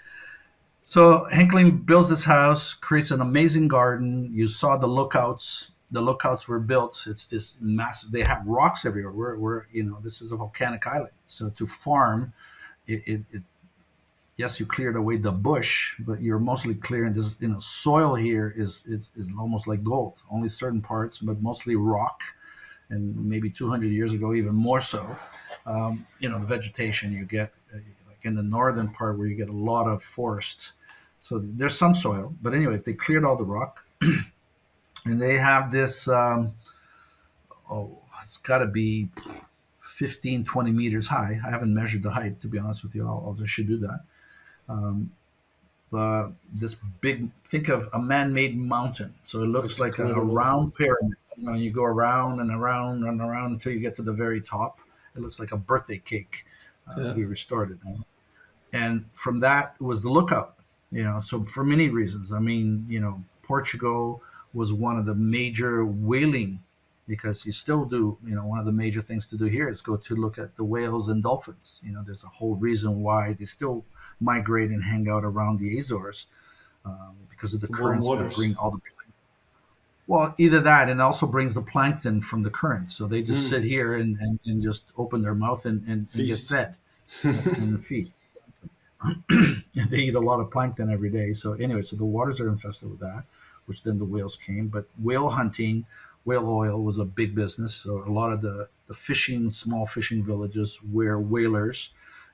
So Hinkling builds this house, creates an amazing garden. You saw the lookouts. The lookouts were built. It's this massive. They have rocks everywhere. This is a volcanic island. So to farm, it yes, you cleared away the bush, but you're mostly clearing this. Soil here is almost like gold. Only certain parts, but mostly rock. And maybe 200 years ago, even more so. The vegetation you get, like in the northern part where you get a lot of forest. So there's some soil, but anyways, they cleared all the rock, and they have this. It's got to be 15, 20 meters high. I haven't measured the height, to be honest with you. I'll just should do that. Um, but this big, think of a man-made mountain. So it looks That's like a incredible. round pyramid. You go around and around and around until you get to the very top. It looks like a birthday cake. Yeah. We restored it, and from that was the lookout. So for many reasons. I mean, Portugal was one of the major whaling, because you still do. One of the major things to do here is go to look at the whales and dolphins. There's a whole reason why they still migrate and hang out around the Azores, because of the Warm currents that bring waters. all the. Well, either that, and also brings the plankton from the current. So they just sit here and just open their mouth and get Feast. fed, and feast. And they eat a lot of plankton every day. So anyway, so the waters are infested with that, which then the whales came. But whale hunting, whale oil was a big business. So a lot of the fishing, small fishing villages were whalers,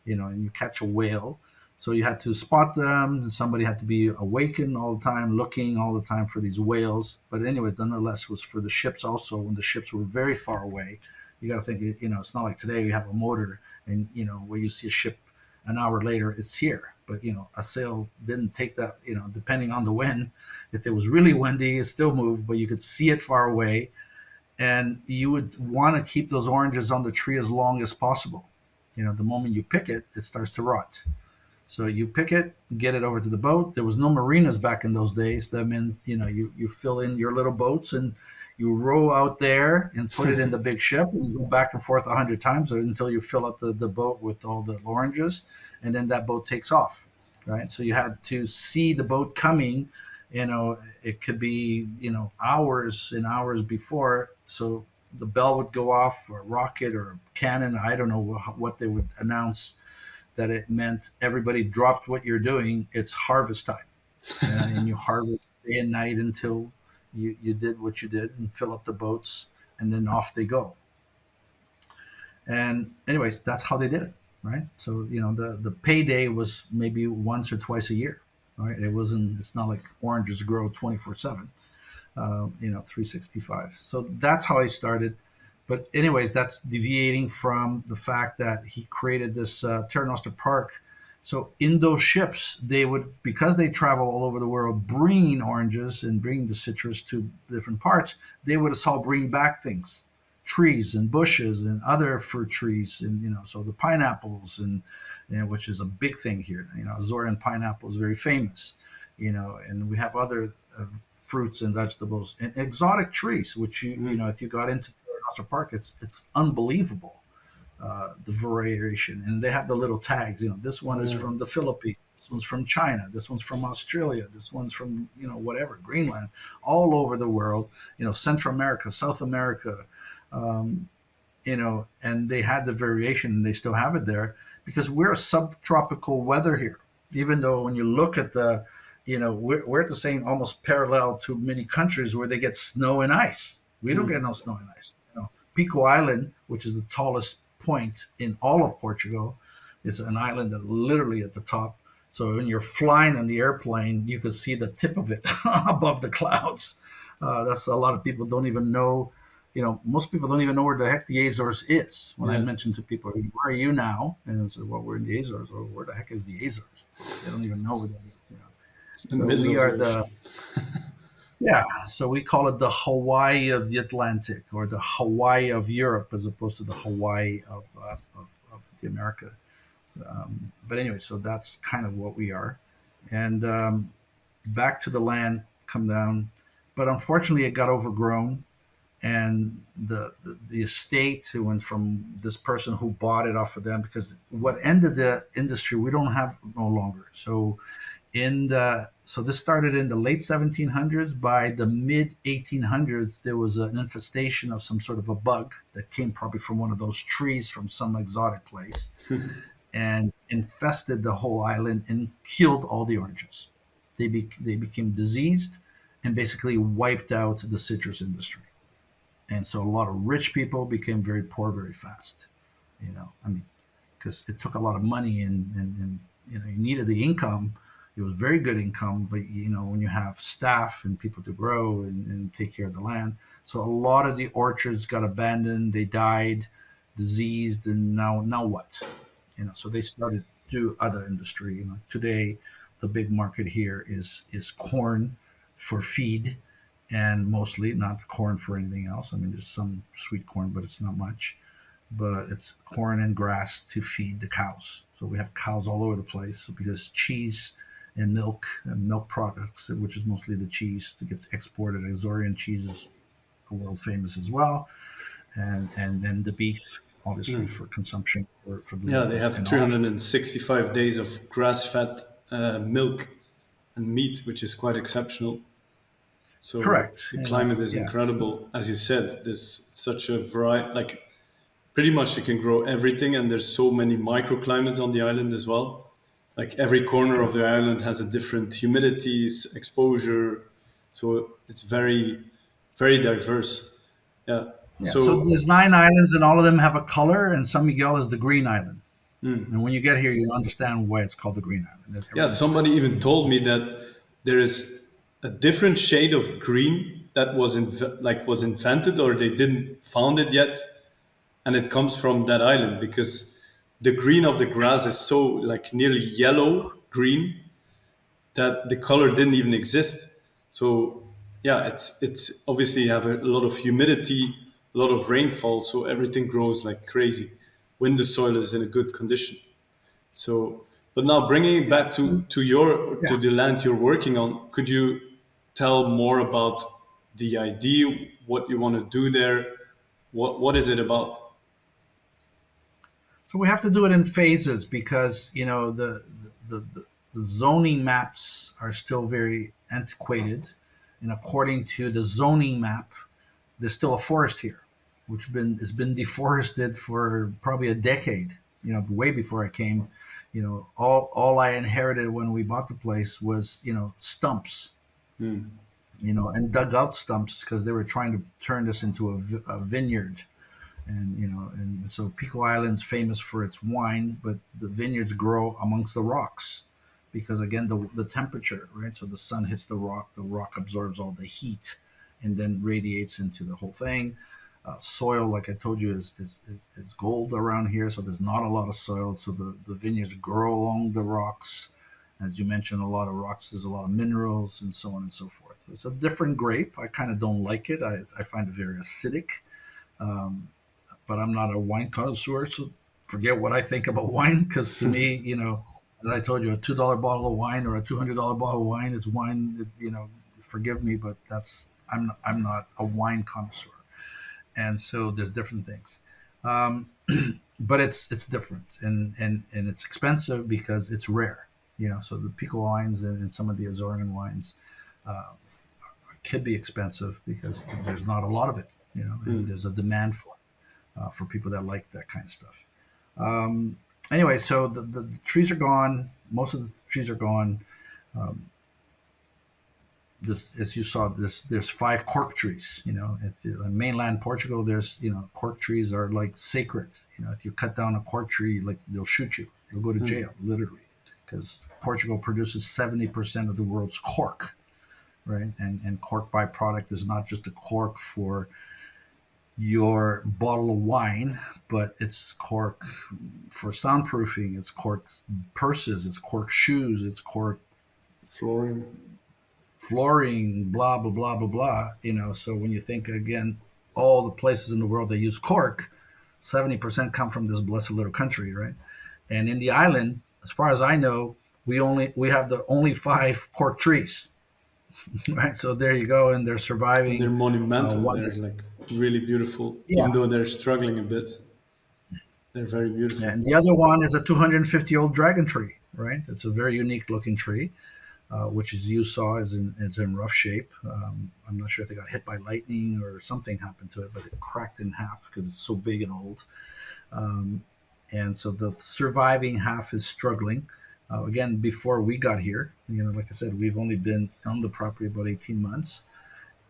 and you catch a whale. So you had to spot them, and somebody had to be awakened all the time, looking all the time for these whales. But anyways, nonetheless, it was for the ships also. When the ships were very far away, you got to think, it's not like today you have a motor and, where you see a ship an hour later, it's here. But, a sail didn't take that, depending on the wind. If it was really windy, it still moved, but you could see it far away. And you would want to keep those oranges on the tree as long as possible. The moment you pick it, it starts to rot. So you pick it, get it over to the boat. There was no marinas back in those days. That meant, you fill in your little boats and you row out there and put it in the big ship and you go back and forth 100 times until you fill up the boat with all the oranges. And then that boat takes off. right? So you had to see the boat coming. It could be hours and hours before. So the bell would go off, or a rocket or a cannon. I don't know what they would announce, that it meant everybody dropped what you're doing. It's harvest time, and you harvest day and night until you did what you did and fill up the boats, and then off they go. And anyways, that's how they did it, right? So the payday was maybe once or twice a year, right? It's not like oranges grow 24/7, 365. So that's how I started. But anyways, that's deviating from the fact that he created this Terra Nostra Park. So in those ships, they would, because they travel all over the world, bringing oranges and bringing the citrus to different parts, they would also bring back things, trees and bushes and other fruit trees, and so the pineapples, and which is a big thing here. Azorean pineapple is very famous, and we have other fruits and vegetables and exotic trees, which if you got into Nostra Park, it's unbelievable, the variation. And they have the little tags. This one is from the Philippines. This one's from China. This one's from Australia. This one's from whatever, Greenland, all over the world. Central America, South America. And they had the variation, and they still have it there because we're a subtropical weather here. Even though when you look at we're at the same, almost parallel to many countries where they get snow and ice. We don't get no snow and ice. Pico Island, which is the tallest point in all of Portugal, is an island that literally at the top. So when you're flying on the airplane, you can see the tip of it above the clouds. That's a lot of people don't even know. Most people don't even know where the heck the Azores is. When I mention to people, where are you now? And I said, well, we're in the Azores. Or where the heck is the Azores? They don't even know where that is. It's in the middle we of are the yeah, so we call it the Hawaii of the Atlantic, or the Hawaii of Europe, as opposed to the Hawaii of the America. So, but anyway, so that's kind of what we are. And back to the land, come down. But unfortunately, it got overgrown. And the estate went from this person who bought it off of them, because what ended the industry, we don't have no longer. So this started in the late 1700s. By the mid 1800s, there was an infestation of some sort of a bug that came probably from one of those trees from some exotic place, and infested the whole island and killed all the oranges. They became diseased and basically wiped out the citrus industry. And so a lot of rich people became very poor very fast. I mean, because it took a lot of money, and you needed the income. It was very good income, but when you have staff and people to grow and take care of the land, so a lot of the orchards got abandoned. They died, diseased, and now what? So they started to do other industry. Today, the big market here is corn for feed, and mostly not corn for anything else. I mean, there's some sweet corn, but it's not much. But it's corn and grass to feed the cows. So we have cows all over the place, because cheese and milk products, which is mostly the cheese that gets exported. Azorean cheese is world famous as well, and then the beef, obviously, for consumption for the they livers have and all. 365 days of grass-fed milk and meat, which is quite exceptional. So Correct. the climate is Yeah. So, incredible, as you said. There's such a variety, like pretty much you can grow everything, and there's so many microclimates on the island as well. Like every corner of correct. the island has a different humidity, exposure, so it's very, very diverse. Yeah. Yeah. So So there's 9 islands, and all of them have a color, and San Miguel is the green island. And when you get here, you understand why it's called the green island. yeah, Everything's somebody even green. told me that there is a different shade of green that was invented, or they didn't found it yet, and it comes from that island because the green of the grass is so like nearly yellow green that the color didn't even exist. So yeah, it's obviously you have a lot of humidity, a lot of rainfall, so everything grows like crazy when the soil is in a good condition. So, but now bringing it Yeah. back So to yeah. the land you're working on, could you tell more about the idea, what you want to do there? What is it about? So we have to do it in phases, because the the zoning maps are still very antiquated, and according to the zoning map, there's still a forest here, which been has been deforested for probably a decade. Way before I came. All I inherited when we bought the place was stumps, Mm. and dug out stumps because they were trying to turn this into a vineyard. And so Pico Island's famous for its wine, but the vineyards grow amongst the rocks because again the temperature, right? So the sun hits the rock absorbs all the heat, and then radiates into the whole thing. Soil, like I told you, is gold around here, so there's not a lot of soil. So the vineyards grow along the rocks. As you mentioned, a lot of rocks, there's a lot of minerals and so on and so forth. It's a different grape. I kind of don't like it. I find it very acidic. Um, but I'm not a wine connoisseur, so forget what I think about wine. Because to me, as I told you, a $2 bottle of wine or a $200 bottle of wine is wine. Forgive me, but I'm not a wine connoisseur, and so there's different things. Um, but it's different, and it's expensive because it's rare. So the Pico wines and some of the Azorean wines uh, could be expensive because there's not a lot of it. And Mm. there's a demand for people that like that kind of stuff. Um, anyway, so the trees are gone. Most of the trees are gone. Um, as you saw, there's 5 cork trees. At the mainland Portugal, there's cork trees are like sacred. If you cut down a cork tree, like they'll shoot you. You'll go to Mm. jail, literally, because Portugal produces 70% of the world's cork, right? And cork byproduct is not just a cork for your bottle of wine, but it's cork for soundproofing, it's cork purses, it's cork shoes, it's cork Flooring. flooring, blah blah blah blah blah. So when you think again, all the places in the world that use cork, 70% come from this blessed little country, right? And in the island, as far as I know, we have the only 5 cork trees, right? So there you go, and they're And they're surviving. monumental. One They're is like really beautiful, Yeah. even though they're struggling a bit. They're very beautiful. And the other one is a 250-year-old dragon tree, right? It's a very unique looking tree, which, as you saw, is in rough shape. I'm not sure if they got hit by lightning or something happened to it, but it cracked in half because it's so big and old. Um, and so the surviving half is struggling. Again, before we got here, like I said, we've only been on the property about 18 months.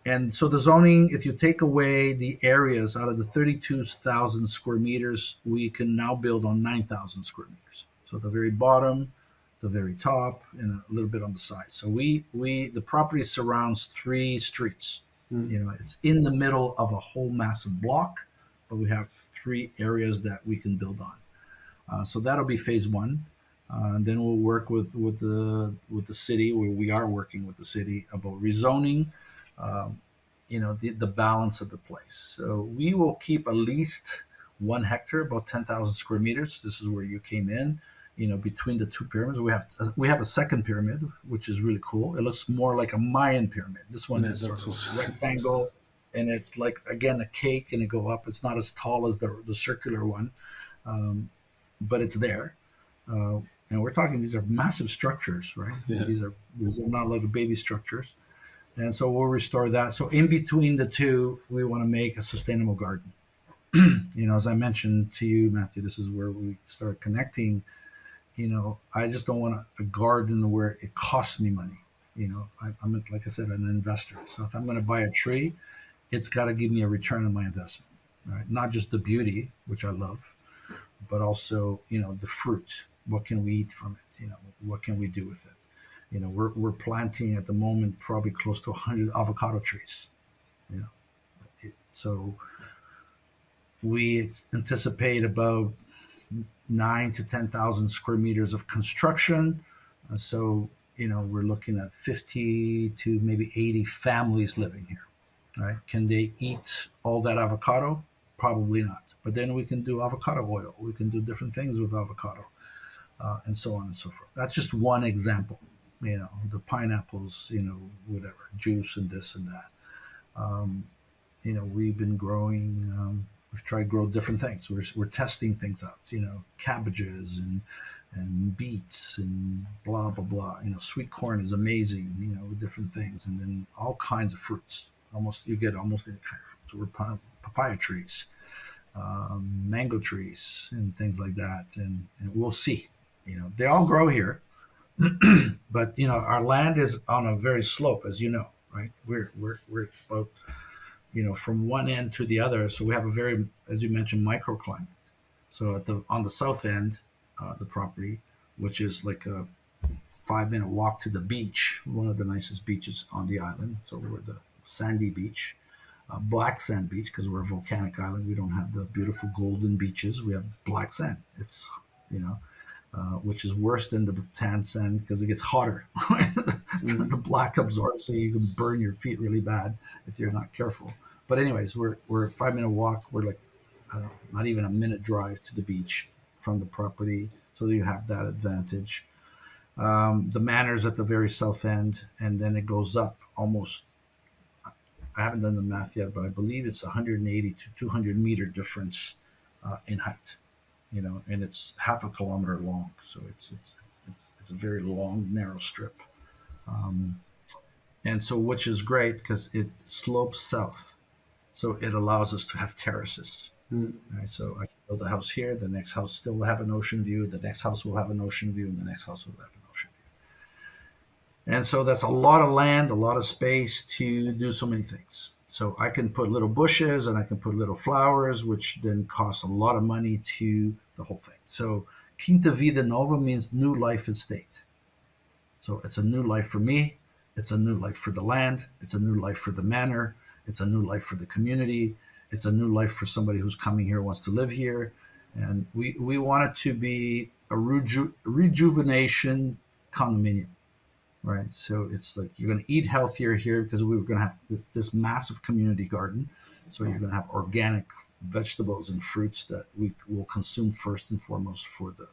And so the zoning, if you take away the areas out of the 32,000 square meters, we can now build on 9,000 square meters. So the very bottom, the very top, and a little bit on the side. So the property surrounds 3 streets. Mm. It's in the middle of a whole massive block, but we have 3 areas that we can build on. So that'll be phase one. And then we'll work with the city, where we are working with the city about rezoning, um, the balance of the place. So we will keep at least 1 hectare, about 10,000 square meters. This is where you came in. Between the 2 pyramids, we have a second pyramid, which is really cool. It looks more like a Mayan pyramid. This one Yeah, is sort that's of like a also. rectangle, and it's like again a cake, and it go up. It's not as tall as the circular one, um, but it's there. Uh, and we're talking, these are massive structures, right? Yeah. These are not like baby structures. And so we'll restore that. So in between the two, we want to make a sustainable garden. As I mentioned to you, Matthew, this is where we start connecting. I just don't want a garden where it costs me money. I'm, like I said, an investor. So if I'm going to buy a tree, it's got to give me a return on my investment, right? Not just the beauty, which I love, but also the fruit. What can we eat from it? What can we do with it? We're planting at the moment probably close to 100 avocado trees. You know, so we anticipate about 9 to 10,000 square meters of construction. So we're looking at 50 to maybe 80 families living here. Right? Can they eat all that avocado? Probably not. But then we can do avocado oil. We can do different things with avocado, and so on and so forth. That's just one example. The pineapples, whatever, juice and this and that. Um, we've been growing, we've tried to grow different things. We're testing things out, cabbages and beets and blah blah blah. Sweet corn is amazing. With different things, and then all kinds of fruits. Almost you get almost any kind of fruits. Papaya trees, mango trees, and things like that. And we'll see. They all grow here, but our land is on a very slope, as you know, right? We're about from one end to the other, so we have a very, as you mentioned, microclimate. So on the south end, the property, which is like a 5-minute walk to the beach, one of the nicest beaches on the island. So we're the sandy beach, black sand beach, because we're a volcanic island. We don't have the beautiful golden beaches. We have black sand. It's you know, which is worse than the tan sand because it gets hotter. The black absorbs, so you can burn your feet really bad if you're not careful. But anyways, we're a 5-minute walk. We're like, I don't know, not even a minute drive to the beach from the property, so you have that advantage. The manor's at the very south end, and then it goes up almost. I haven't done the math yet, but I believe it's 180 to 200 meter difference in height. And it's half a kilometer long, so it's a very long, narrow strip, um, and so which is great because it slopes south, so it allows us to have terraces. Mm. Right, so I can build a house here. The next house still will have an ocean view. The next house will have an ocean view, and the next house will have an ocean view. And so that's a lot of land, a lot of space to do so many things. So I can put little bushes and I can put little flowers, which then cost a lot of money to the whole thing. So Quinta Vida Nova means new life estate. So it's a new life for me. It's a new life for the land. It's a new life for the manor. It's a new life for the community. It's a new life for somebody who's coming here, wants to live here. And we want it to be a rejuvenation condominium, right? So it's like you're going to eat healthier here because we were going to have this massive community garden. So you're going to have organic vegetables and fruits that we will consume first and foremost for the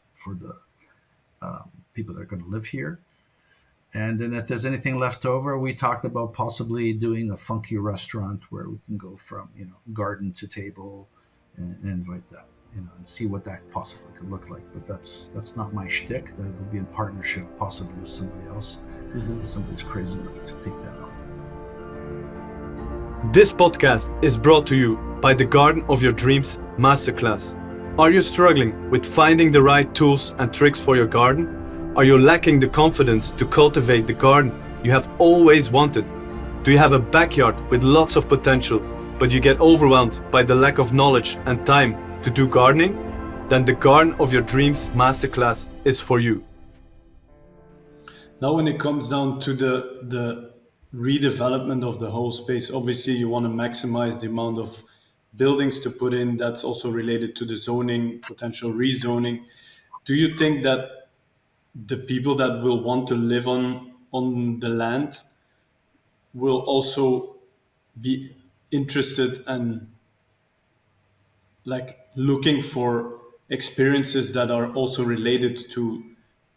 people that are going to live here. And then if there's anything left over, we talked about possibly doing a funky restaurant where we can go from, garden to table and invite that, and see what that possibly could look like. But that's not my shtick. That will be in partnership possibly with somebody else. If somebody's crazy enough to take that on. This podcast is brought to you by the Garden of Your Dreams Masterclass. Are you struggling with finding the right tools and tricks for your garden? Are you lacking the confidence to cultivate the garden you have always wanted? Do you have a backyard with lots of potential, but you get overwhelmed by the lack of knowledge and time to do gardening? Then the Garden of Your Dreams Masterclass is for you. Now, when it comes down to the redevelopment of the whole space, obviously you want to maximize the amount of buildings to put in. That's also related to the zoning, potential rezoning. Do you think that the people that will want to live on the land will also be interested and like looking for experiences that are also related to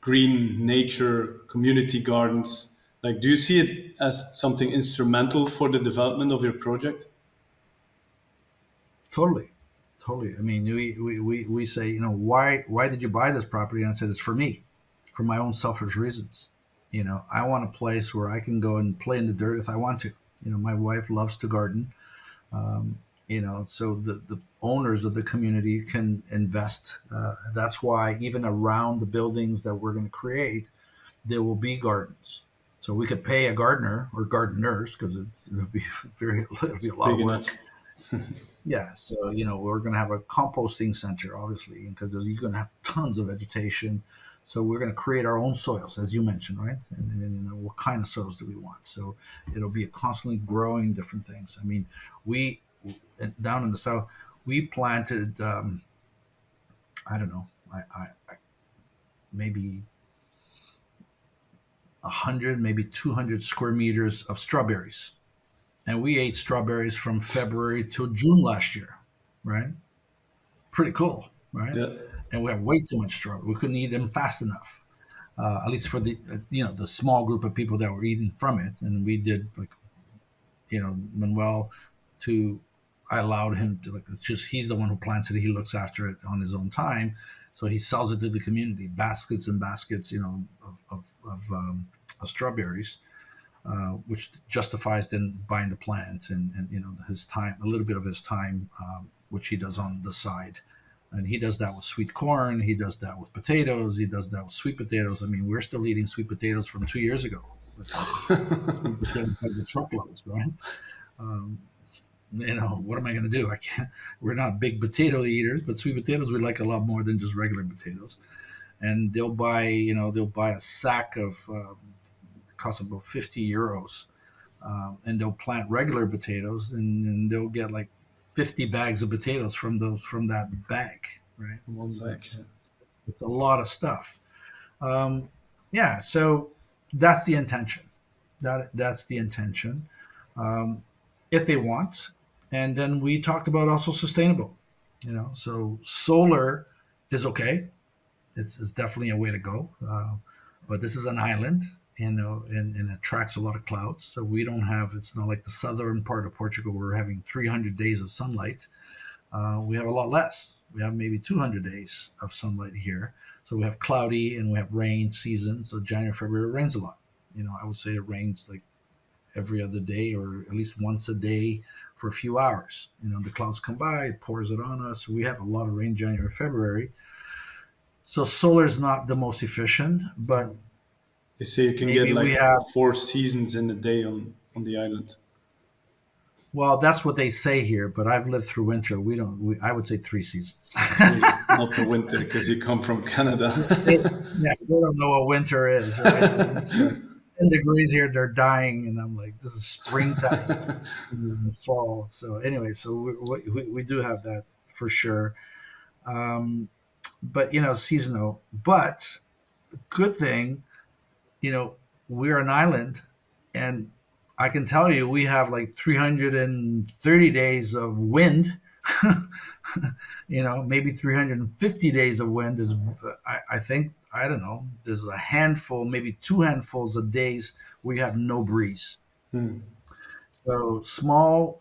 green nature, community gardens? Like, do you see it as something instrumental for the development of your project? Totally. Totally. I mean, we say, why did you buy this property? And I said, it's for me, for my own selfish reasons. I want a place where I can go and play in the dirt if I want to. My wife loves to garden. So the owners of the community can invest. That's why even around the buildings that we're going to create, there will be gardens. So we could pay a gardener or gardeners because it'll be it'll be a lot of Big work. enough. Yeah, so we're going to have a composting center, obviously, because you're going to have tons of vegetation. So we're going to create our own soils, as you mentioned, right? And what kind of soils do we want? So it'll be a constantly growing different things. I mean, we down in the south, we planted, I don't know, I maybe 100, maybe 200 square meters of strawberries, and we ate strawberries from February till June last year, right? Pretty cool, right? Yeah. And we have way too much strawberry. We couldn't eat them fast enough, at least for the the small group of people that were eating from it. And we did like Manuel to I allowed him to, like, it's just he's the one who plants it. He looks after it on his own time. So he sells it to the community, baskets and baskets, of strawberries, which justifies then buying the plant and his time, a little bit of his time, which he does on the side. And he does that with sweet corn. He does that with potatoes. He does that with sweet potatoes. I mean, we're still eating sweet potatoes from 2 years ago. Sweet potatoes by the truckloads, right? Um, what am I going to do? I can't. We're not big potato eaters, but sweet potatoes we like a lot more than just regular potatoes. And they'll buy a sack of costs about 50 euros, and they'll plant regular potatoes, and they'll get like 50 bags of potatoes from that bag, right? One So back. it's a lot of stuff. Um, yeah, so that's the intention. That's the intention. Um, if they want, and then we talked about also sustainable. So solar is okay. It's definitely a way to go. But this is an island, and it attracts a lot of clouds. So we don't have. It's not like the southern part of Portugal. We're having 300 days of sunlight. We have a lot less. We have maybe 200 days of sunlight here. So we have cloudy and we have rain season. So January, February, it rains a lot. I would say it rains like every other day or at least once a day for a few hours. The clouds come by, it pours it on us. We have a lot of rain January, February. So solar is not the most efficient, but They say you can get maybe we like have. 4 seasons in a day on the island. Well, that's what they say here, but I've lived through winter. We don't. I would say 3 seasons. Not the winter, because you come from Canada. they, yeah, they don't know what winter is, right? It's like 10 degrees here, they're dying, and I'm like, this is springtime in the fall. So anyway, so we do have that for sure. But seasonal. But good thing, you know, we're an island, and I can tell you we have like 330 days of wind. Maybe 350 days of wind is. I think, I don't know. There's a handful, maybe two handfuls of days we have no breeze. Hmm. So small,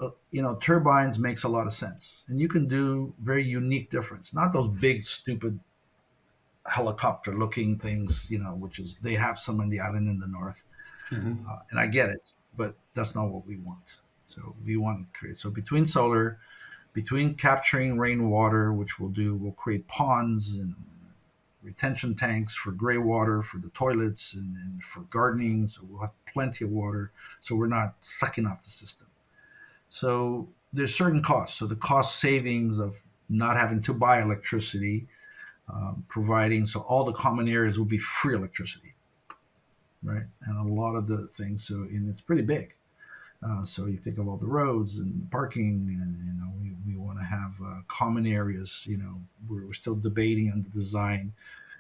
turbines makes a lot of sense, and you can do very unique difference. Not those big, stupid helicopter-looking things, which is they have some on the island in the north, Mhm. and I get it, but that's not what we want. So we want to create. So between capturing rainwater, which we'll create ponds and retention tanks for gray water for the toilets and for gardening. So we'll have plenty of water. So we're not sucking off the system. So there's certain costs. So the cost savings of not having to buy electricity, providing, so all the common areas will be free electricity, right? And a lot of the things. So, and it's pretty big. So you think of all the roads and parking, and we want to have common areas. We're still debating on the design.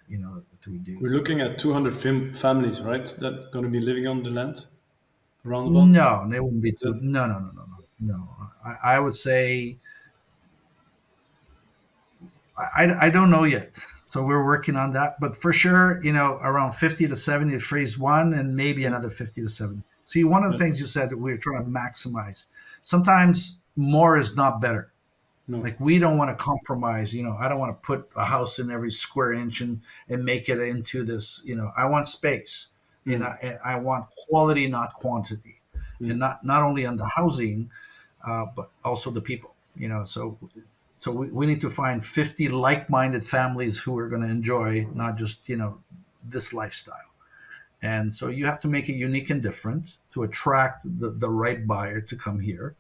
That we do. We're looking at 200 families, right? That going to be living on the land, roundabout. No, they wouldn't be Is it? too. No, no, no, no, no, no. I would say I don't know yet. So we're working on that, but for sure, around 50 to 70 is phase one, and maybe Yeah. another 50 to 70. See, one of the Yeah. things you said that we're trying to maximize. Sometimes more is not better. No. Like we don't want to compromise. I don't want to put a house in every square inch and make it into this. I want space. Mm. And I want quality, not quantity, and Mm. not only on the housing, but also the people. So we need to find 50 like-minded families who are going to enjoy not just this lifestyle. And so you have to make it unique and different to attract the right buyer to come here.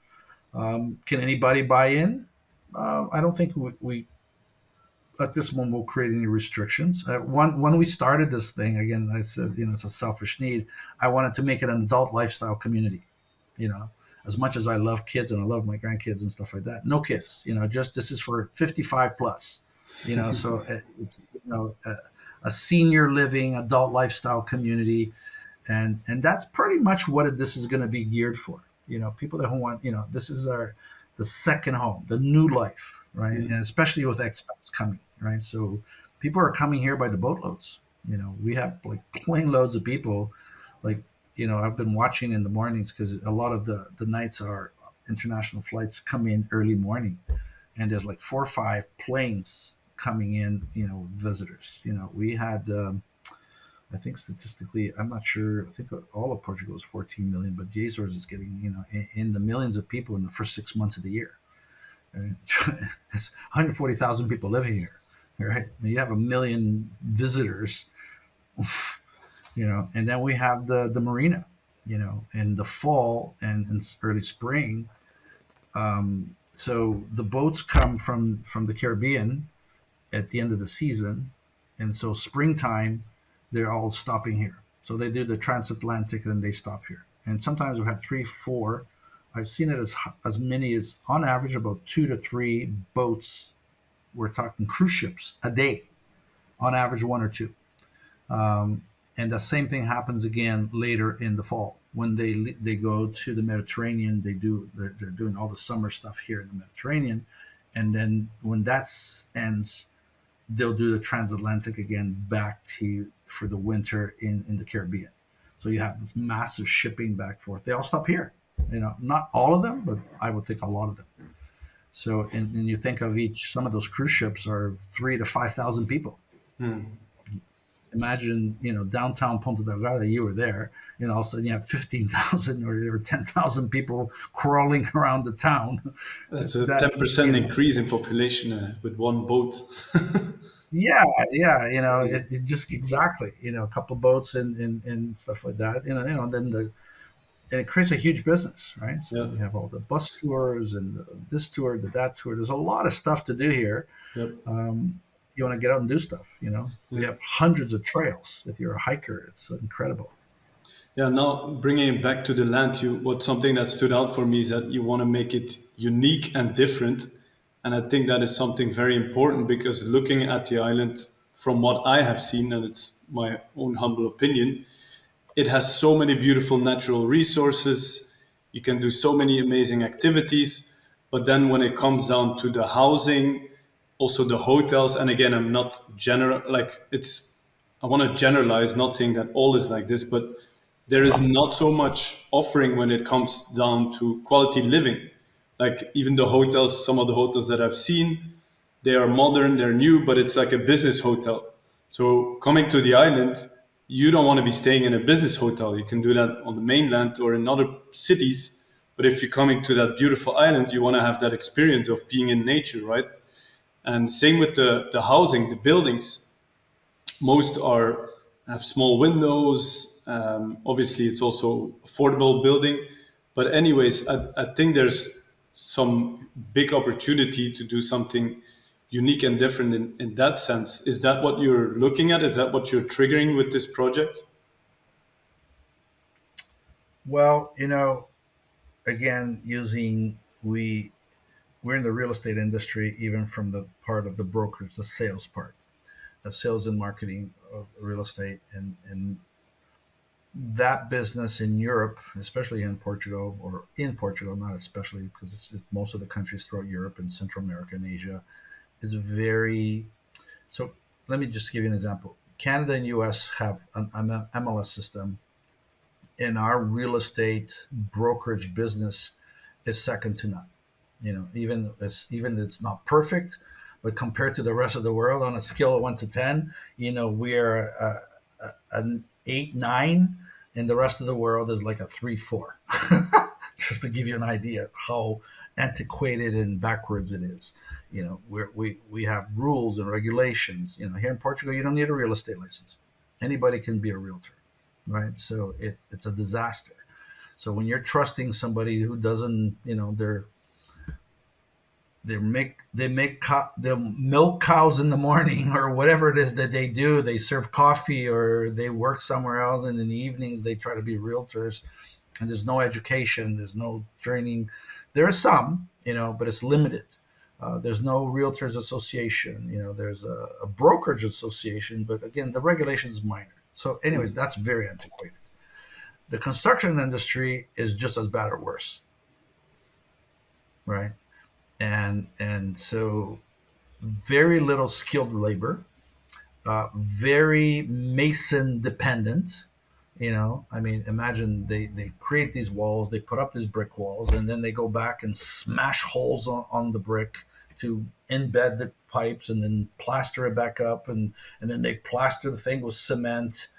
Can anybody buy in? I don't think we at this moment will create any restrictions. When we started this thing, again, I said, it's a selfish need. I wanted to make it an adult lifestyle community. You know, as much as I love kids and I love my grandkids and stuff like that, no kids. Just this is for 55 plus. So it's a senior living adult lifestyle community, and that's pretty much what this is going to be geared for. People that want, this is the second home, the new life, right? Mm. And especially with expats coming, right? So people are coming here by the boatloads. We have like plane loads of people. Like, I've been watching in the mornings because a lot of the nights are international flights come in early morning, and there's like 4 or 5 planes coming in, visitors. We had, I think statistically, I'm not sure. I think all of Portugal is 14 million, but the Azores is getting, in the millions of people in the first 6 months of the year. Right? It's 140,000 people living here, right? And you have a million visitors, and then we have the marina, in the fall and early spring. So the boats come from the Caribbean at the end of the season, and so springtime they're all stopping here. So they do the transatlantic and they stop here. And sometimes we have three, four. I've seen it as many as on average about 2 to 3 boats. We're talking cruise ships a day, on average one or two. Um, and the same thing happens again later in the fall when they go to the Mediterranean. They're doing all the summer stuff here in the Mediterranean, and then when that ends, they'll do the transatlantic again back to for the winter in the Caribbean. So you have this massive shipping back and forth. They all stop here. Not all of them, but I would think a lot of them. So and you think of some of those cruise ships are 3 to 5 thousand people. Hmm. Imagine, downtown Ponta Delgada, you were there, all of a sudden you have 15,000 or 10,000 people crawling around the town. That's a That, 10% increase in population with one boat. yeah, yeah, it just exactly, a couple boats and stuff like that, and then and it creates a huge business, right? So Yeah. we have all the bus tours and this tour, that tour. There's a lot of stuff to do here. Yep. You want to get out and do stuff, we Yeah. have hundreds of trails. If you're a hiker, it's incredible. Yeah, now bringing it back to the land, what something that stood out for me is that you want to make it unique and different, and I think that is something very important because looking at the island, from what I have seen, and it's my own humble opinion, it has so many beautiful natural resources. You can do so many amazing activities, but then when it comes down to the housing, also the hotels, and again, I'm not general like it's. I want to generalize, not saying that all is like this, but there is not so much offering when it comes down to quality living. Like even the hotels, some of the hotels that I've seen, they are modern, they're new, but it's like a business hotel. So coming to the island, you don't want to be staying in a business hotel. You can do that on the mainland or in other cities. But if you're coming to that beautiful island, you want to have that experience of being in nature, right? And same with the housing, the buildings. Most are have small windows. Obviously, it's also affordable building. But anyways, I think there's some big opportunity to do something unique and different in that sense. Is that what you're looking at? Is that what you're triggering with this project? Well, again, we're in the real estate industry, even from the part of the brokerage, the sales part, the sales and marketing of real estate, and that business in Europe, especially in Portugal, or in Portugal, not especially because it's most of the countries throughout Europe and Central America and Asia, is very. So let me just give you an example. Canada and US have an MLS system, and our real estate brokerage business is second to none. Even it's not perfect, but compared to the rest of the world, on a scale of 1 to 10, we're an 8, 9, and the rest of the world is like a 3, 4. Just to give you an idea of how antiquated and backwards it is. We have rules and regulations. Here in Portugal, you don't need a real estate license. Anybody can be a realtor, right? So it's a disaster. So when you're trusting somebody who doesn't, they'll milk cows in the morning or whatever it is that they do. They serve coffee or they work somewhere else, and in the evenings they try to be realtors. And there's no education, there's no training. There are some, but it's limited. There's no realtors association. There's a brokerage association, but again, the regulation is minor. So, anyways, that's very antiquated. The construction industry is just as bad or worse, right? And so very little skilled labor, very mason dependent. I mean, imagine they create these walls, they put up these brick walls, and then they go back and smash holes on the brick to embed the pipes and then plaster it back up, and then they plaster the thing with cement,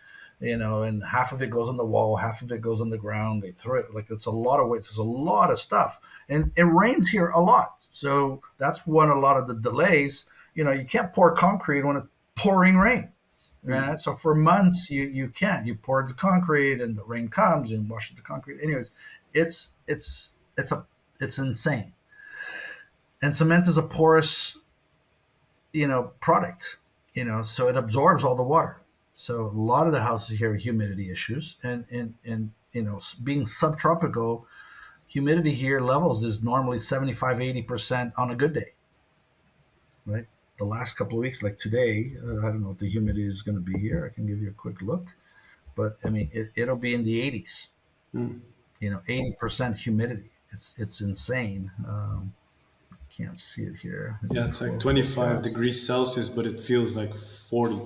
and half of it goes on the wall, half of it goes on the ground. They throw it like it's a lot of weights. There's a lot of stuff, and it rains here a lot, so that's one a lot of the delays. You can't pour concrete when it's pouring rain. Right? So for months you can't. You pour the concrete and the rain comes and washes the concrete. Anyways, it's insane. And cement is a porous, product, so it absorbs all the water. So a lot of the houses here have humidity issues, and being subtropical, humidity here levels is normally 75-80% on a good day, right? The last couple of weeks, like today, I don't know what the humidity is going to be here. I can give you a quick look, but I mean, it'll be in the 80s. 80% humidity. It's insane. Can't see it here. Yeah, it's like 25 degrees Celsius, but it feels like 40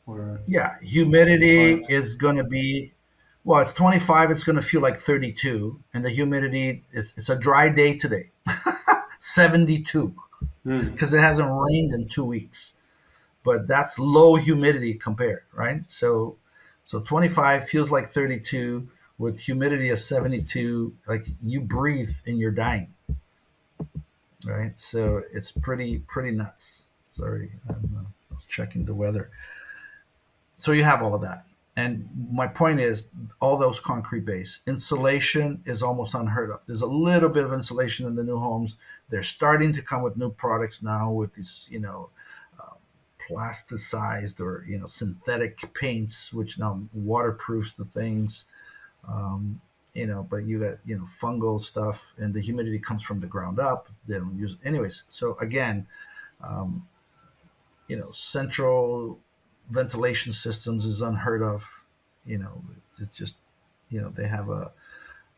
or Yeah, humidity 25. is going to be, well, it's 25. It's going to feel like 32, and the humidity it's a dry day today, 72, because it hasn't rained in 2 weeks. But that's low humidity compared, right? So 25 feels like 32 with humidity of 72. Like you breathe and you're dying, right? So it's pretty nuts. Sorry, I'm checking the weather. So you have all of that. And my point is, all those concrete base insulation is almost unheard of. There's a little bit of insulation in the new homes. They're starting to come with new products now with these, uh, plasticized or synthetic paints, which now waterproofs the things. But you got fungal stuff, and the humidity comes from the ground up. They don't use it. Anyways. So again, um, central ventilation systems is unheard of. It's just they have a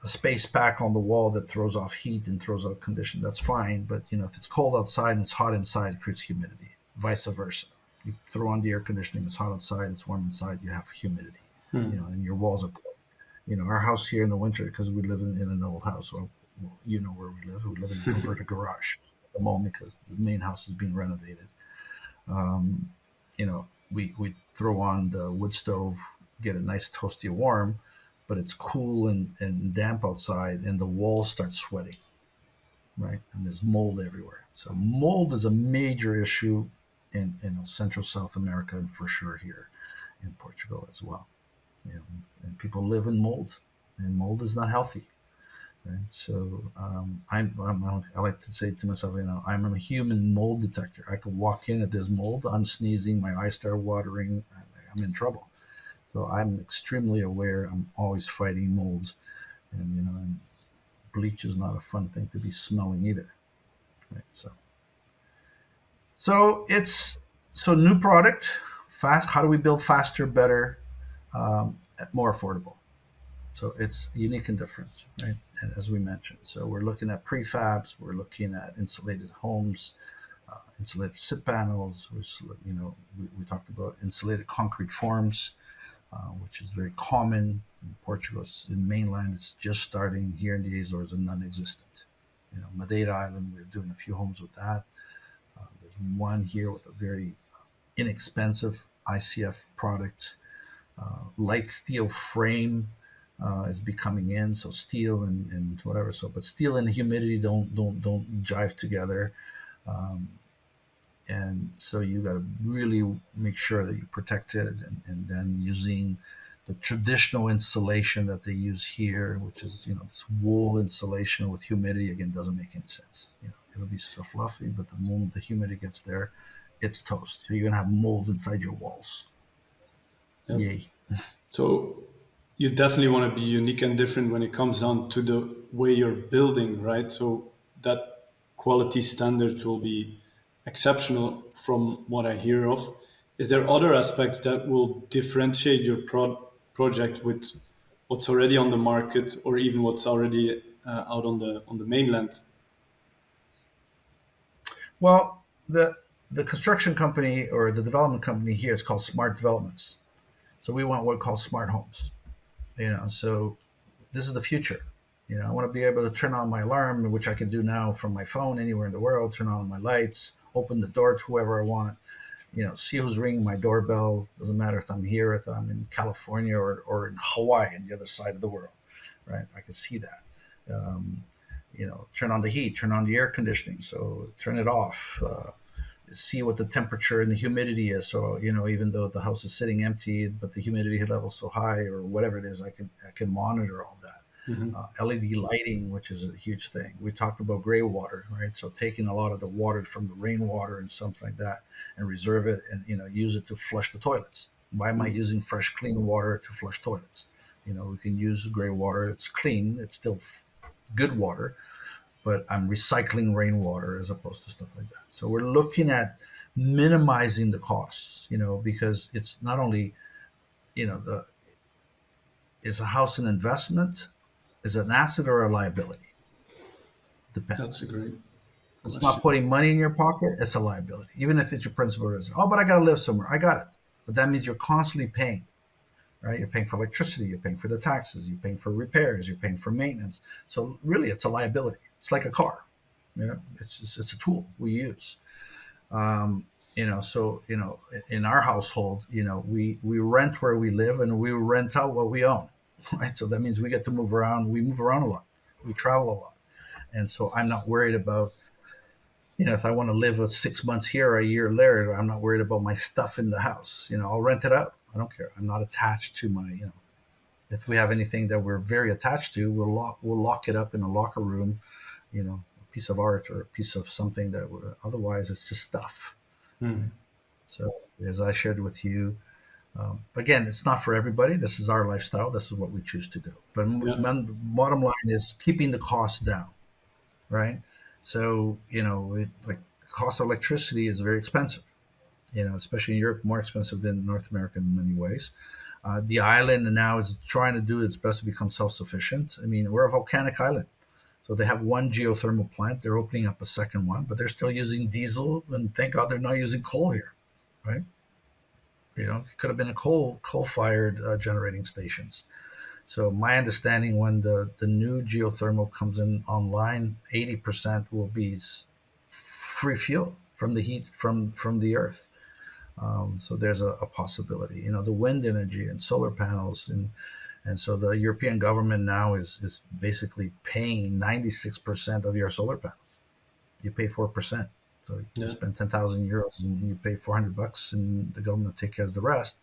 space pack on the wall that throws off heat and throws out condition. That's fine, but if it's cold outside and it's hot inside, it creates humidity. Vice versa. You throw on the air conditioning, it's hot outside, it's warm inside, you have humidity. And your walls are. Our house here in the winter, because we live in an old house, or where we live. We live in an converted garage at the moment because the main house is being renovated. Um, we throw on the wood stove, get it nice, toasty, warm, but it's cool and damp outside, and the walls start sweating, right? And there's mold everywhere. So mold is a major issue in Central South America, and for sure here in Portugal as well. And people live in mold, and mold is not healthy. Right? So I like to say to myself, I'm a human mold detector. I could walk in if there's mold, I'm sneezing, my eyes start watering, I'm in trouble. So I'm extremely aware. I'm always fighting molds, and bleach is not a fun thing to be smelling either. Right? So new product, fast. How do we build faster, better, more affordable? So it's unique and different, right? And as we mentioned, so we're looking at prefabs, we're looking at insulated homes, insulated SIP panels. We talked about insulated concrete forms, which is very common in Portugal. In mainland, it's just starting. Here in the Azores, and non-existent. Madeira Island, we're doing a few homes with that. There's one here with a very inexpensive ICF product. Light steel frame is becoming in, so steel and whatever. So, but steel and humidity don't jive together, and so you got to really make sure that you protect it, and then using the traditional insulation that they use here, which is this wool insulation with humidity. Again, doesn't make any sense. It'll be so fluffy, but the moment the humidity gets there, it's toast. So you're gonna have mold inside your walls. Yep. Yay. So you definitely want to be unique and different when it comes down to the way you're building, right? So that quality standard will be exceptional from what I hear of. Is there other aspects that will differentiate your project with what's already on the market, or even what's already out on the mainland? Well, the construction company or the development company here is called Smart Developments. So we want what we call smart homes. So this is the future. I want to be able to turn on my alarm, which I can do now from my phone anywhere in the world, turn on my lights, open the door to whoever I want, see who's ringing my doorbell. Doesn't matter if I'm here, if I'm in California or in Hawaii on the other side of the world, right? I can see that. Um, Turn on the heat, turn on the air conditioning. So turn it off. See what the temperature and the humidity is. So even though the house is sitting empty, but the humidity level is so high, or whatever it is, I can monitor all that. Hmm. LED lighting, which is a huge thing. We talked about gray water, right? So taking a lot of the water from the rainwater and something like that, and reserve it, and use it to flush the toilets. Why am I using fresh, clean water to flush toilets? We can use gray water. It's clean. It's still good water, but I'm recycling rainwater as opposed to stuff like that. So we're looking at minimizing the costs, because it's not only, the is a house an investment, is it an asset or a liability? That's a Depends. great It's not question. putting money in your pocket, it's a liability. Even if it's your principal residence. Oh, but I gotta live somewhere. I got it. But that means you're constantly paying, right? You're paying for electricity, you're paying for the taxes, you're paying for repairs, you're paying for maintenance. So really it's a liability. It's like a car. It's a tool we use. So in our household, we rent where we live and we rent out what we own, right? So that means we get to move around. We move around a lot. We travel a lot, and so I'm not worried about, if I want to live 6 months here or a year later. I'm not worried about my stuff in the house. I'll rent it out. I don't care. I'm not attached to my. If we have anything that we're very attached to, we'll lock it up in a locker room. A piece of art or a piece of something that otherwise it's just stuff. Hmm. Right? So, as I shared with you, again, it's not for everybody. This is our lifestyle. This is what we choose to do. But Yeah. the bottom line is keeping the cost down, right? So, like cost of electricity is very expensive. Especially in Europe, more expensive than North America in many ways. The island now is trying to do its best to become self-sufficient. I mean, we're a volcanic island. So they have one geothermal plant. They're opening up a second one, but they're still using diesel. And thank God they're not using coal here, right? It could have been a coal-fired generating stations. So my understanding, when the new geothermal comes in online, 80% will be free fuel from the heat from the earth. So there's a possibility. The wind energy and solar panels, and so the European government now is basically paying 96% of your solar panels. You pay 4%. So you Yeah. spend 10,000 euros and you pay $400, and the government take care of the rest.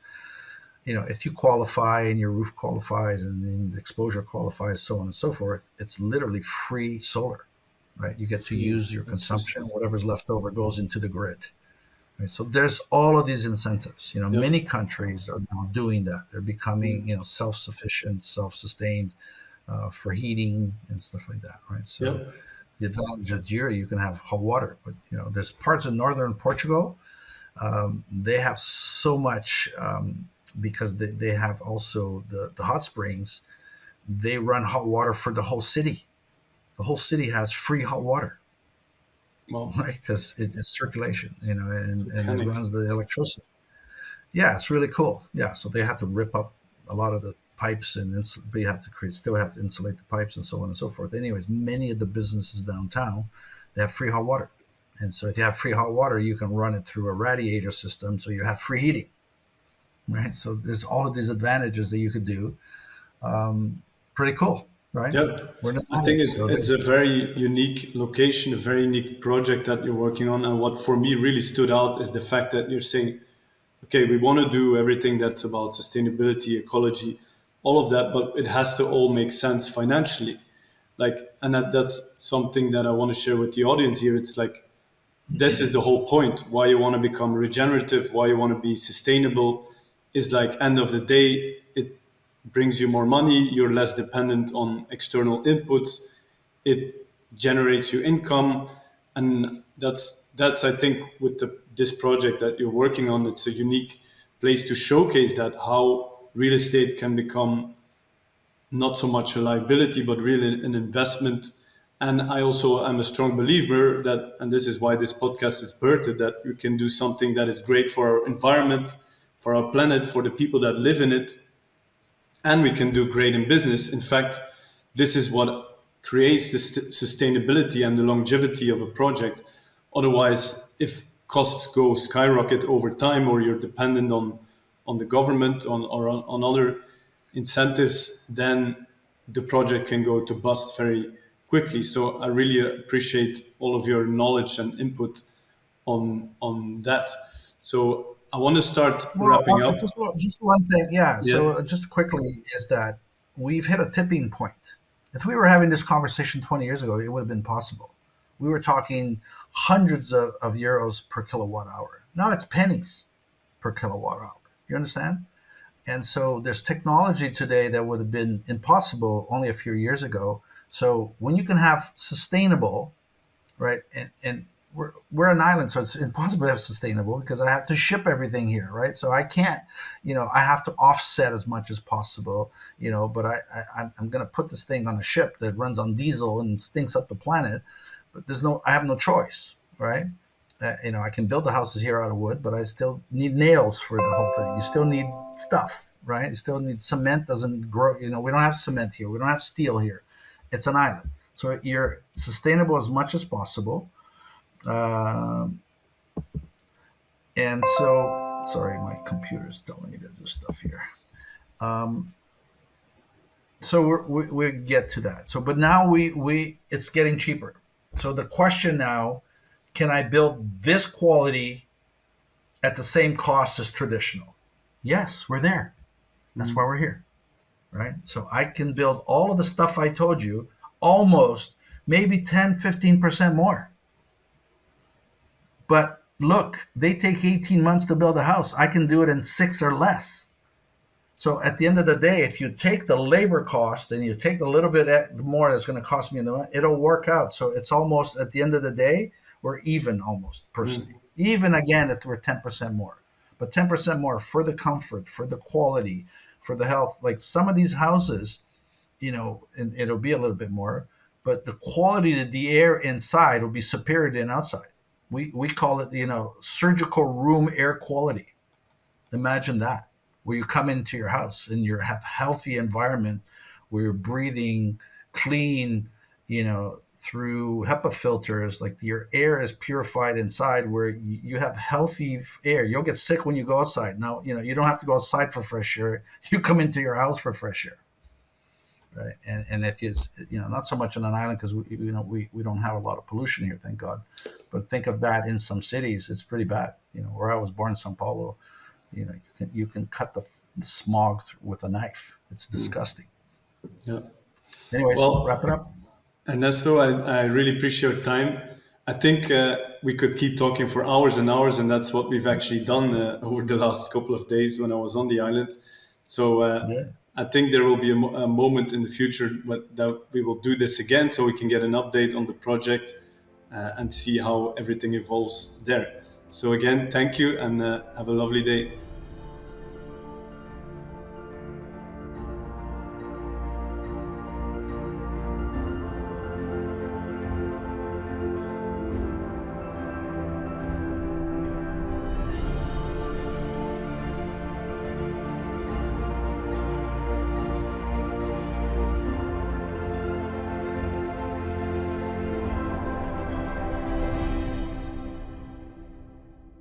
If you qualify and your roof qualifies and the exposure qualifies, so on and so forth, it's literally free solar, right? You get to Free use your consumption. electricity. Whatever's left over goes into the grid. Right? So there's all of these incentives. Many Yep. countries are now doing that. They're becoming, self-sufficient, self-sustained for heating and stuff like that, right? So Yep. the advantage is here, you can have hot water, but there's parts of northern Portugal. They have so much because they have also the hot springs. They run hot water for the whole city. The whole city has free hot water, Well, right? Because it's circulation, and it volcanic. runs the electricity. Yeah, it's really cool. Yeah, so they have to rip up a lot of the pipes, and but you have to still have to insulate the pipes and so on and so forth. Anyways, many of the businesses downtown, they have free hot water, and so if you have free hot water, you can run it through a radiator system, so you have free heating, right? So there's all of these advantages that you could do. Pretty cool, right? Yep. We're in the I think mountains, it's so it's a very unique location, a very unique project that you're working on. And what for me really stood out is the fact that you're saying, okay, we want to do everything that's about sustainability, ecology, all of that, but it has to all make sense financially. Like, and that's something that I want to share with the audience here. It's like this is the whole point why you want to become regenerative, why you want to be sustainable, is like end of the day it brings you more money, you're less dependent on external inputs, it generates you income. And that's I think with this project that you're working on, it's a unique place to showcase that how real estate can become not so much a liability, but really an investment. And I also am a strong believer that, and this is why this podcast is birthed, that you can do something that is great for our environment, for our planet, for the people that live in it, and we can do great in business. In fact, this is what creates the sustainability and the longevity of a project. Otherwise, if costs go skyrocket over time, or you're dependent on the government on other incentives, then the project can go to bust very quickly. So I really appreciate all of your knowledge and input on that. So I want to start Well, wrapping up. just one thing, yeah. Yeah. So just quickly is that we've hit a tipping point. If we were having this conversation 20 years ago, it would have been possible. We were talking hundreds of euros per kilowatt hour. Now it's pennies per kilowatt hour. You understand? And so there's technology today that would have been impossible only a few years ago. So when you can have sustainable, right, and we're an island, so it's impossible to have sustainable because I have to ship everything here, right? So I can't, I have to offset as much as possible, but I'm going to put this thing on a ship that runs on diesel and stinks up the planet, but I have no choice, right? I can build the houses here out of wood, but I still need nails for the whole thing. You still need stuff, right? You still need cement. Doesn't grow. We don't have cement here. We don't have steel here. It's an island, so you're sustainable as much as possible. Um, and so, sorry, my computer's telling me to do stuff here. Um, so we get to that. So, but now it's getting cheaper. So the question now, can I build this quality at the same cost as traditional? Yes, we're there. That's why we're here, right? So I can build all of the stuff I told you almost maybe 10-15% more. But look, they take 18 months to build a house. I can do it in 6 or less. So at the end of the day, if you take the labor cost and you take the little bit more that's going to cost me, it'll work out. So it's almost, at the end of the day, we're even almost personally. Even again, if we're 10% more. But 10% more for the comfort, for the quality, for the health. Like some of these houses, and it'll be a little bit more, but the quality of the air inside will be superior than outside. We call it, surgical room air quality. Imagine that, where you come into your house and you have healthy environment where you're breathing clean, through HEPA filters, like your air is purified inside where you have healthy air. You'll get sick when you go outside. Now, you don't have to go outside for fresh air. You come into your house for fresh air. Right. And if it's, not so much on an island because we don't have a lot of pollution here, thank God. But think of that in some cities, it's pretty bad. Where I was born in Sao Paulo, you can cut the smog with a knife. It's disgusting. Yeah. Anyways, Well, wrap it up. Ernesto, I really appreciate your time. I think we could keep talking for hours and hours, and that's what we've actually done over the last couple of days when I was on the island. So Yeah. I think there will be a moment in the future that we will do this again, so we can get an update on the project and see how everything evolves there. So again, thank you, and have a lovely day.